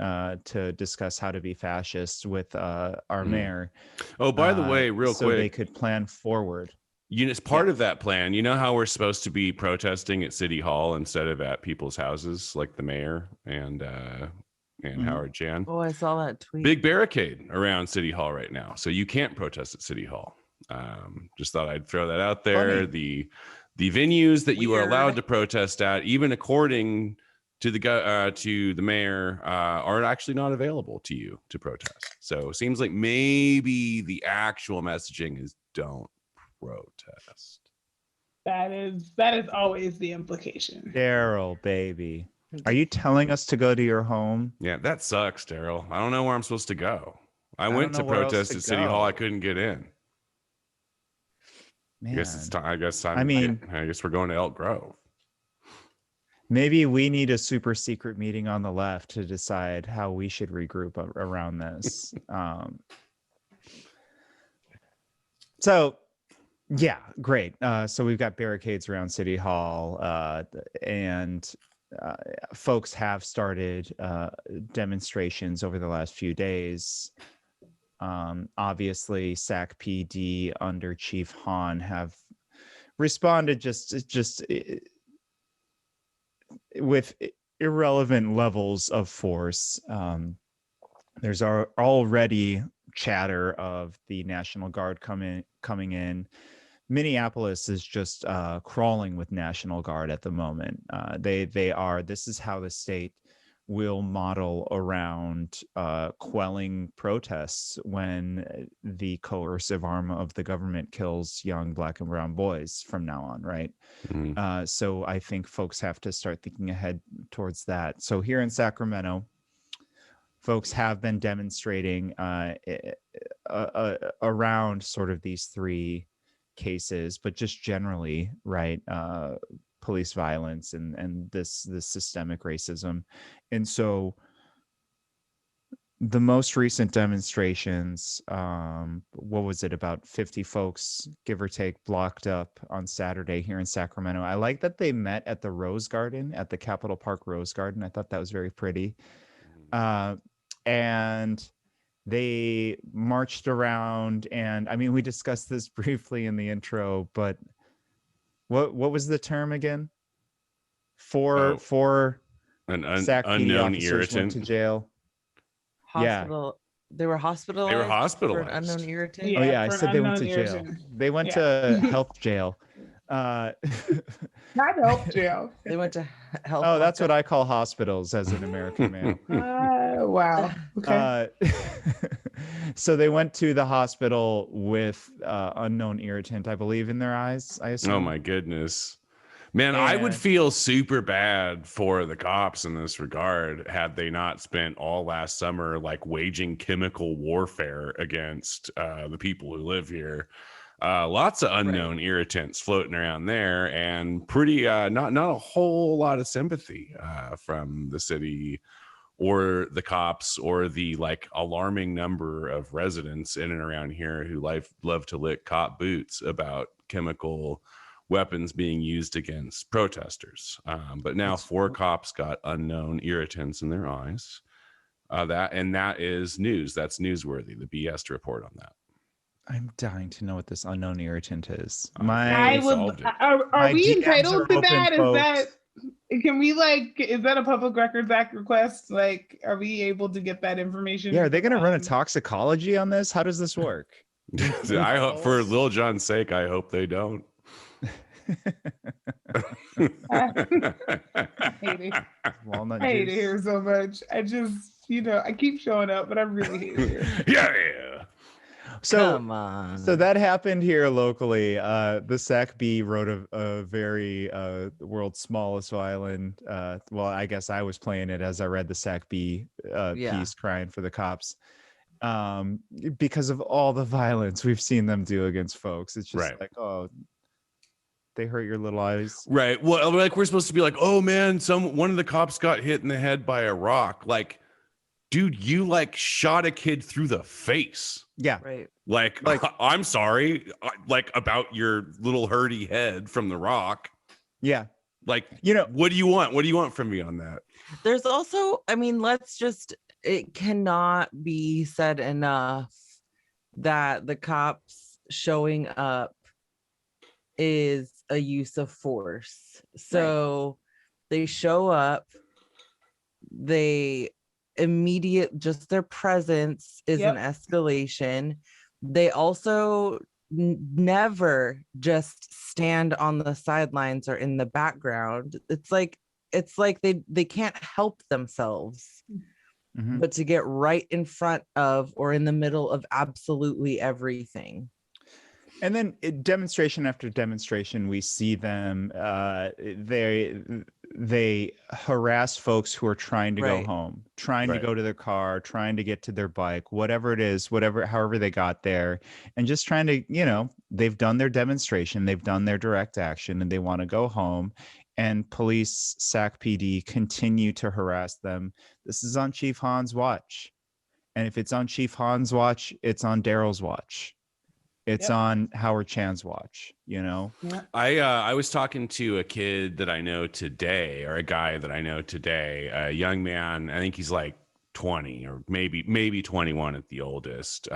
Speaker 2: to discuss how to be fascist with our mayor.
Speaker 1: Oh, by the way, real quick,
Speaker 2: so they could plan forward.
Speaker 1: It's part of that plan. You know how we're supposed to be protesting at City Hall instead of at people's houses, like the mayor and Howard Jan.
Speaker 4: Oh, I saw that tweet.
Speaker 1: Big barricade around City Hall right now, so you can't protest at City Hall. Just thought I'd throw that out there.
Speaker 2: Funny.
Speaker 1: The venues that you are allowed to protest at, even according to the mayor, are actually not available to you to protest. So it seems like maybe the actual messaging is don't protest.
Speaker 3: That is always the implication.
Speaker 2: Daryl, baby, are you telling us to go to your home?
Speaker 1: Yeah, that sucks, Daryl. I don't know where I'm supposed to go. I went to protest at City Hall. I couldn't get in.
Speaker 2: Man.
Speaker 1: I guess it's time. I guess we're going to Elk Grove.
Speaker 2: Maybe we need a super secret meeting on the left to decide how we should regroup around this. So, yeah, great. So we've got barricades around City Hall, and folks have started demonstrations over the last few days. Obviously, SAC PD under Chief Hahn have responded just with irrelevant levels of force. There's already chatter of the National Guard coming in. Minneapolis is just crawling with National Guard at the moment. They are. This is how the state will model around quelling protests when the coercive arm of the government kills young Black and brown boys from now on, right?
Speaker 1: Mm-hmm.
Speaker 2: So I think folks have to start thinking ahead towards that. So here in Sacramento, folks have been demonstrating around sort of these three cases, but just generally, right? Police violence and this systemic racism. And so the most recent demonstrations, what was it, about 50 folks, give or take, blocked up on Saturday here in Sacramento. I like that they met at the Rose Garden, at the Capitol Park Rose Garden. I thought that was very pretty. And they marched around, and I mean, we discussed this briefly in the intro, but what was the term again? Four
Speaker 1: an
Speaker 2: unknown
Speaker 1: irritant
Speaker 2: went to jail.
Speaker 4: Hospital. Yeah. They were hospitalized.
Speaker 1: They were hospitalized
Speaker 4: for an unknown irritant.
Speaker 2: Yeah, oh yeah, I said they went to jail. They went to health jail.
Speaker 3: Not health jail.
Speaker 4: They went to health.
Speaker 2: Oh, that's what I call hospitals as an American male.
Speaker 3: Wow. Okay.
Speaker 2: So they went to the hospital with unknown irritant, I believe, in their eyes, I assume.
Speaker 1: Oh my goodness. Man, I would feel super bad for the cops in this regard had they not spent all last summer like waging chemical warfare against the people who live here. Lots of unknown irritants floating around there, and pretty not a whole lot of sympathy from the city or the cops or the like alarming number of residents in and around here who love to lick cop boots about chemical weapons being used against protesters. But now 4 cops got unknown irritants in their eyes. That is news. That's newsworthy. The BS to report on that.
Speaker 2: I'm dying to know what this unknown irritant is.
Speaker 3: Are we entitled to that? Can we is that a Public Records Act request? Like, are we able to get that information?
Speaker 2: Yeah, are they going to run a toxicology on this? How does this work?
Speaker 1: I hope, for Lil Jon's sake, I hope they don't.
Speaker 3: I hate it here so much. I just, I keep showing up, but I really hate it here.
Speaker 1: Yeah.
Speaker 2: So,
Speaker 4: come on.
Speaker 2: So that happened here locally. The SAC-B wrote a very world's smallest violin. Well, I guess I was playing it as I read the SAC-B piece, crying for the cops. Because of all the violence we've seen them do against folks. It's just like, oh, they hurt your little eyes.
Speaker 1: Right. Well, like we're supposed to be like, oh man, one of the cops got hit in the head by a rock. Like, dude, you like shot a kid through the face.
Speaker 2: Yeah.
Speaker 4: Right.
Speaker 1: Like I'm sorry, like about your little hurty head from the rock.
Speaker 2: Yeah.
Speaker 1: Like, what do you want? What do you want from me on that?
Speaker 4: There's also, I mean, it cannot be said enough that the cops showing up is a use of force. So they show up, just their presence is an escalation. They also never just stand on the sidelines or in the background. It's like they can't help themselves but to get right in front of or in the middle of absolutely everything.
Speaker 2: And then demonstration after demonstration, we see them, they harass folks who are trying to go home, trying to go to their car, trying to get to their bike, whatever it is, however they got there, and just trying to, they've done their demonstration, they've done their direct action, and they want to go home. And police, SAC PD, continue to harass them. This is on Chief Hahn's watch. And if it's on Chief Hahn's watch, it's on Daryl's watch. It's on Howard Chan's watch,
Speaker 1: I was talking to a kid that I know today, or a guy that I know today, a young man. I think he's like 20 or maybe 21 at the oldest,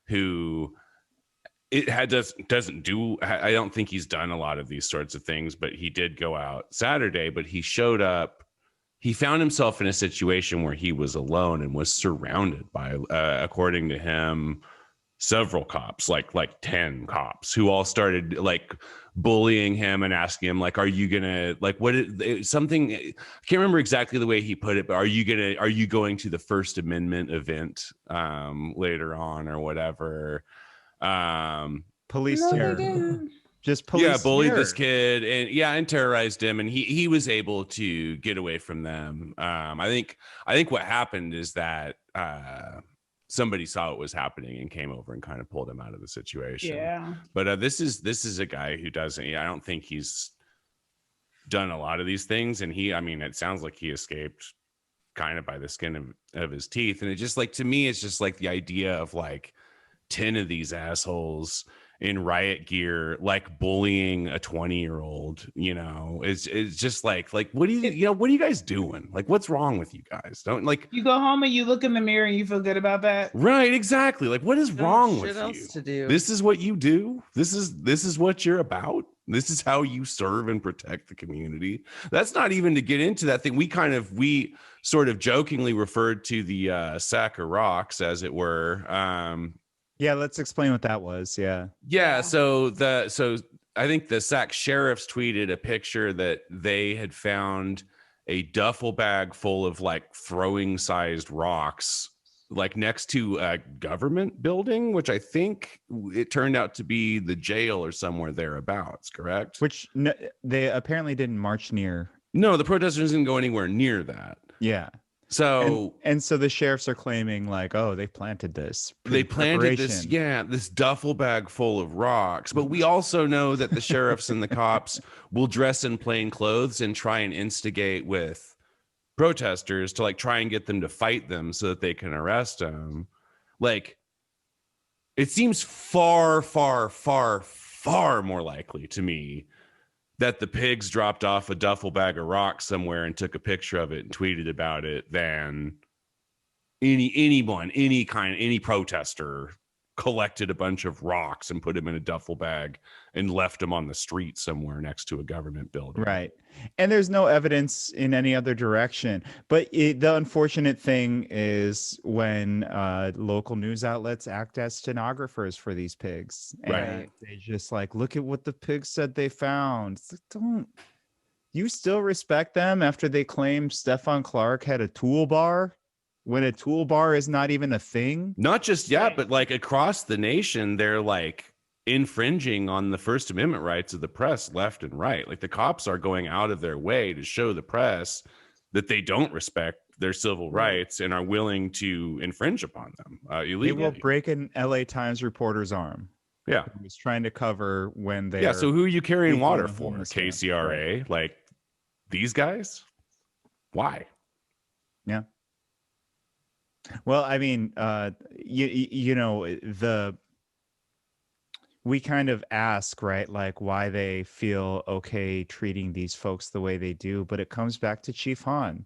Speaker 1: who doesn't do. I don't think he's done a lot of these sorts of things, but he did go out Saturday. But he showed up. He found himself in a situation where he was alone and was surrounded by, according to him, several cops, like 10 cops, who all started like bullying him and asking him like, are you gonna like something, I can't remember exactly the way he put it, but are you going to the First Amendment event later on or whatever?
Speaker 2: Police terror. Just police
Speaker 1: bullied this kid and terrorized him, and he was able to get away from them. I think what happened is that somebody saw what was happening and came over and kind of pulled him out of the situation.
Speaker 3: Yeah.
Speaker 1: But this is a guy who doesn't. I don't think he's done a lot of these things, and it sounds like he escaped kind of by the skin of his teeth. And it just like, to me, it's just like the idea of like 10 of these assholes in riot gear, like bullying a 20-year-old, it's just like, what are you guys doing? Like, what's wrong with you guys? Don't like,
Speaker 3: you go home and you look in the mirror and you feel good about that.
Speaker 1: Right. Exactly. Like, what is wrong with you?
Speaker 4: To do.
Speaker 1: This is what you do. This is what you're about. This is how you serve and protect the community. That's not even to get into that thing. We sort of jokingly referred to the sack of rocks, as it were.
Speaker 2: Yeah, let's explain what that was. Yeah.
Speaker 1: So I think the Sac sheriffs tweeted a picture that they had found a duffel bag full of like throwing sized rocks, like next to a government building, which I think it turned out to be the jail or somewhere thereabouts. Correct?
Speaker 2: Which they apparently didn't march near.
Speaker 1: No, the protesters didn't go anywhere near that.
Speaker 2: Yeah.
Speaker 1: So
Speaker 2: and so the sheriffs are claiming like, oh, they planted this.
Speaker 1: They planted this duffel bag full of rocks. But we also know that the sheriffs and the cops will dress in plain clothes and try and instigate with protesters to like try and get them to fight them so that they can arrest them. Like, it seems far, far, far, far more likely to me that the pigs dropped off a duffel bag of rocks somewhere and took a picture of it and tweeted about it than any protester collected a bunch of rocks and put them in a duffel bag and left them on the street somewhere next to a government building.
Speaker 2: Right. And there's no evidence in any other direction. But the unfortunate thing is when local news outlets act as stenographers for these pigs. And
Speaker 1: right.
Speaker 2: They just like, look at what the pigs said they found. It's like, don't you still respect them after they claim Stefan Clark had a toolbar? When a toolbar is not even a thing?
Speaker 1: Not just yet, but like across the nation, they're like infringing on the First Amendment rights of the press left and right. Like the cops are going out of their way to show the press that they don't respect their civil rights and are willing to infringe upon them illegally.
Speaker 2: They will break an LA Times reporter's arm.
Speaker 1: Yeah.
Speaker 2: He was trying to cover when they.
Speaker 1: Yeah. So who are you carrying water for? KCRA? Right. Like these guys? Why?
Speaker 2: Yeah. Well, I mean, we kind of ask, right, like why they feel okay treating these folks the way they do, but it comes back to Chief Hahn.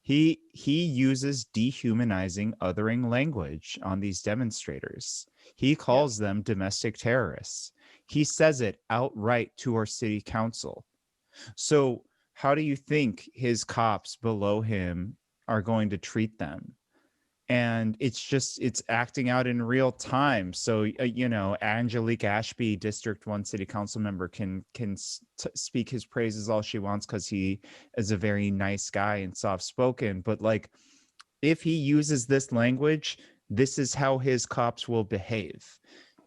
Speaker 2: He uses dehumanizing, othering language on these demonstrators. He calls them domestic terrorists. He says it outright to our city council. So how do you think his cops below him are going to treat them? And it's acting out in real time. So, Angelique Ashby, District 1 City Council member, can speak his praises all she wants because he is a very nice guy and soft-spoken. But like, if he uses this language, this is how his cops will behave.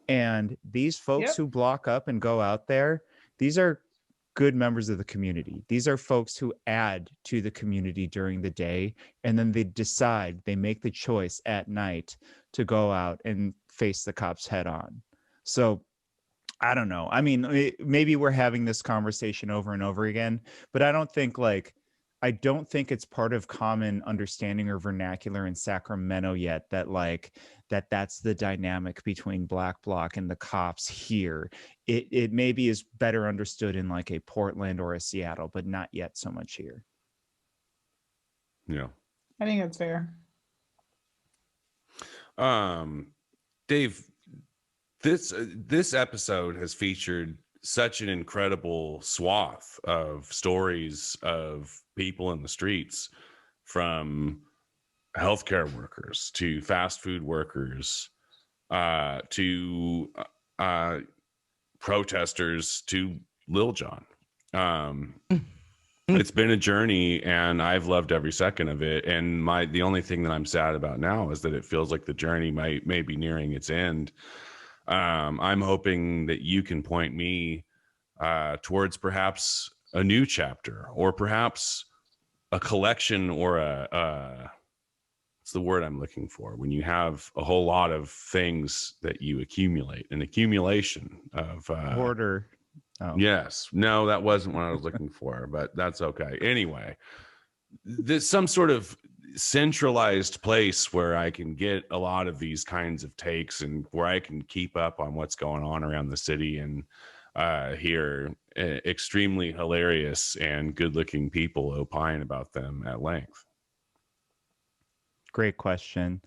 Speaker 2: And these folks who block up and go out there, these are good members of the community. These are folks who add to the community during the day, and then they make the choice at night to go out and face the cops head on. So I don't know. I mean, maybe we're having this conversation over and over again, but I don't think it's part of common understanding or vernacular in Sacramento yet that's the dynamic between Black Bloc and the cops here. It maybe is better understood in like a Portland or a Seattle, but not yet so much here.
Speaker 1: Yeah.
Speaker 3: I think that's fair.
Speaker 1: Dave, this episode has featured such an incredible swath of stories of people in the streets, from healthcare workers to fast food workers to protesters to Lil Jon. It's been a journey, and I've loved every second of it. And the only thing that I'm sad about now is that it feels like the journey may be nearing its end. I'm hoping that you can point me towards perhaps a new chapter, or perhaps a collection, or what's the word I'm looking for? When you have a whole lot of things that you accumulate, an accumulation of
Speaker 2: order. Oh.
Speaker 1: Yes. No, that wasn't what I was looking for, but that's okay. Anyway, there's some sort of centralized place where I can get a lot of these kinds of takes, and where I can keep up on what's going on around the city, and hear extremely hilarious and good-looking people opine about them at length.
Speaker 2: Great question.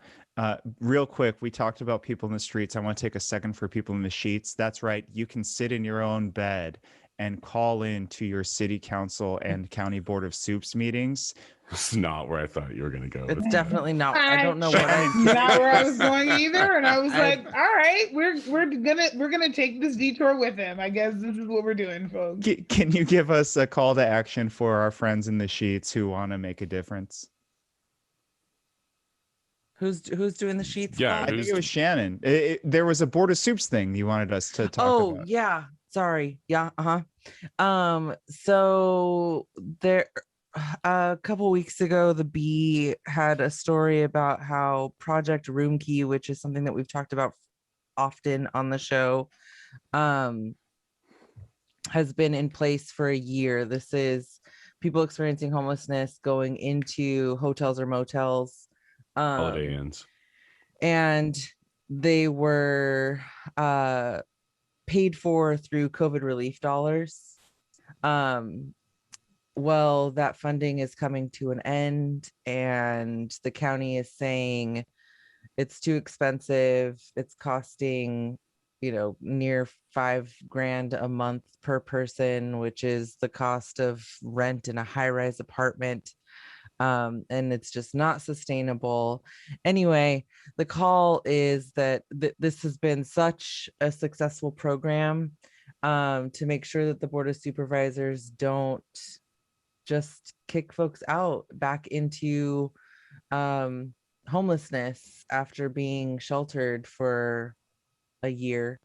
Speaker 2: Real quick, we talked about people in the streets. I want to take a second for people in the sheets. That's right. You can sit in your own bed and call in to your city council and county board of soups meetings.
Speaker 1: It's not where I thought you were going to go.
Speaker 4: It's definitely not. I don't know what
Speaker 3: not where I was going either. And I was like, all right, we're gonna take this detour with him. I guess this is what we're doing, folks.
Speaker 2: Can you give us a call to action for our friends in the sheets who want to make a difference?
Speaker 4: Who's doing the sheets?
Speaker 2: Yeah, I think it was Shannon. There was a board of soups thing you wanted us to talk about.
Speaker 4: Oh yeah, sorry. Yeah, so there, a couple weeks ago, the Bee had a story about how Project Roomkey, which is something that we've talked about often on the show, has been in place for a year. This is people experiencing homelessness going into hotels or motels.
Speaker 1: Holiday Inns.
Speaker 4: And they were paid for through COVID relief dollars. Well, that funding is coming to an end, and the county is saying it's too expensive. It's costing, near $5,000 a month per person, which is the cost of rent in a high-rise apartment. And it's just not sustainable. Anyway, the call is that this has been such a successful program, to make sure that the Board of Supervisors don't just kick folks out back into homelessness after being sheltered for a year.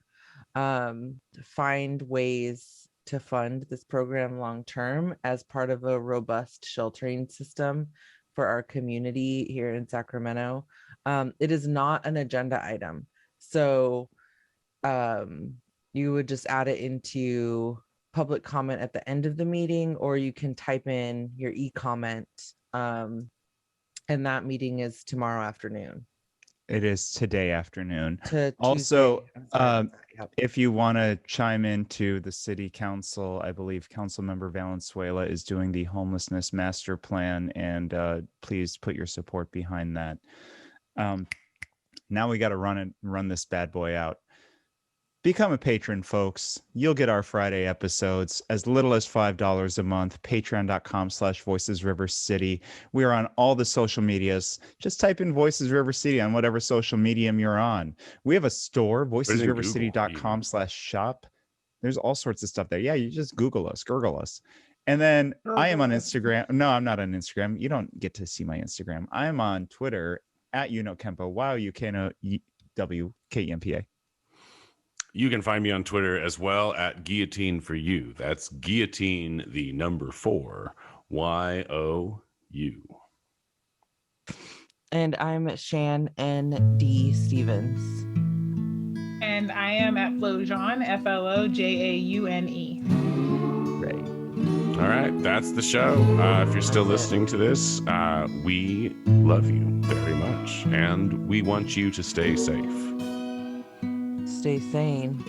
Speaker 4: Find ways to fund this program long term as part of a robust sheltering system for our community here in Sacramento. It is not an agenda item, so you would just add it into public comment at the end of the meeting, or you can type in your e-comment, and that meeting is tomorrow afternoon.
Speaker 2: It is today afternoon. Also, if you want to chime into the city council, I believe Councilmember Valenzuela is doing the homelessness master plan, and please put your support behind that. Now we got to run this bad boy out. Become a patron, folks. You'll get our Friday episodes as little as $5 a month. Patreon.com/Voices River City. We are on all the social medias. Just type in Voices River City on whatever social medium you're on. We have a store, voicesrivercity.com/shop. There's all sorts of stuff there. Yeah, you just Google us, Gurgle us. And then I am on Instagram. No, I'm not on Instagram. You don't get to see my Instagram. I am on Twitter at YouKnowKempa. YOUKNOWKEMPA.
Speaker 1: You can find me on Twitter as well at Guillotine for You. That's Guillotine, the number 4, YOU.
Speaker 4: And I'm Shan N.D. Stevens.
Speaker 3: And I am at Flojaune, FLOJAUNE.
Speaker 2: Great.
Speaker 1: All right, that's the show. If you're still listening to this, we love you very much, and we want you to stay safe.
Speaker 4: Stay sane.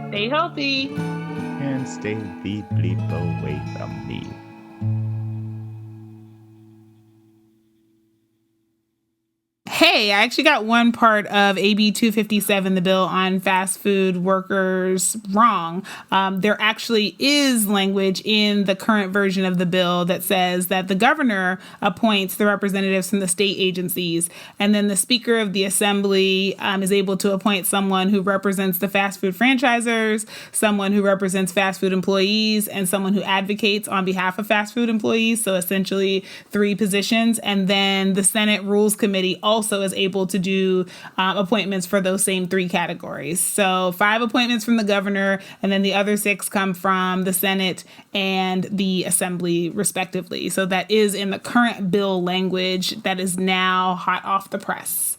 Speaker 3: Stay healthy.
Speaker 2: And stay the bleep away from me.
Speaker 3: Hey! hey, I actually got one part of AB 257, the bill on fast food workers, wrong. There actually is language in the current version of the bill that says that the governor appoints the representatives from the state agencies, and then the Speaker of the Assembly is able to appoint someone who represents the fast food franchisors, someone who represents fast food employees, and someone who advocates on behalf of fast food employees. So essentially 3 positions. And then the Senate Rules Committee also is able to do appointments for those same 3 categories. So 5 appointments from the governor, and then the other 6 come from the Senate and the Assembly, respectively. So that is in the current bill language that is now hot off the press.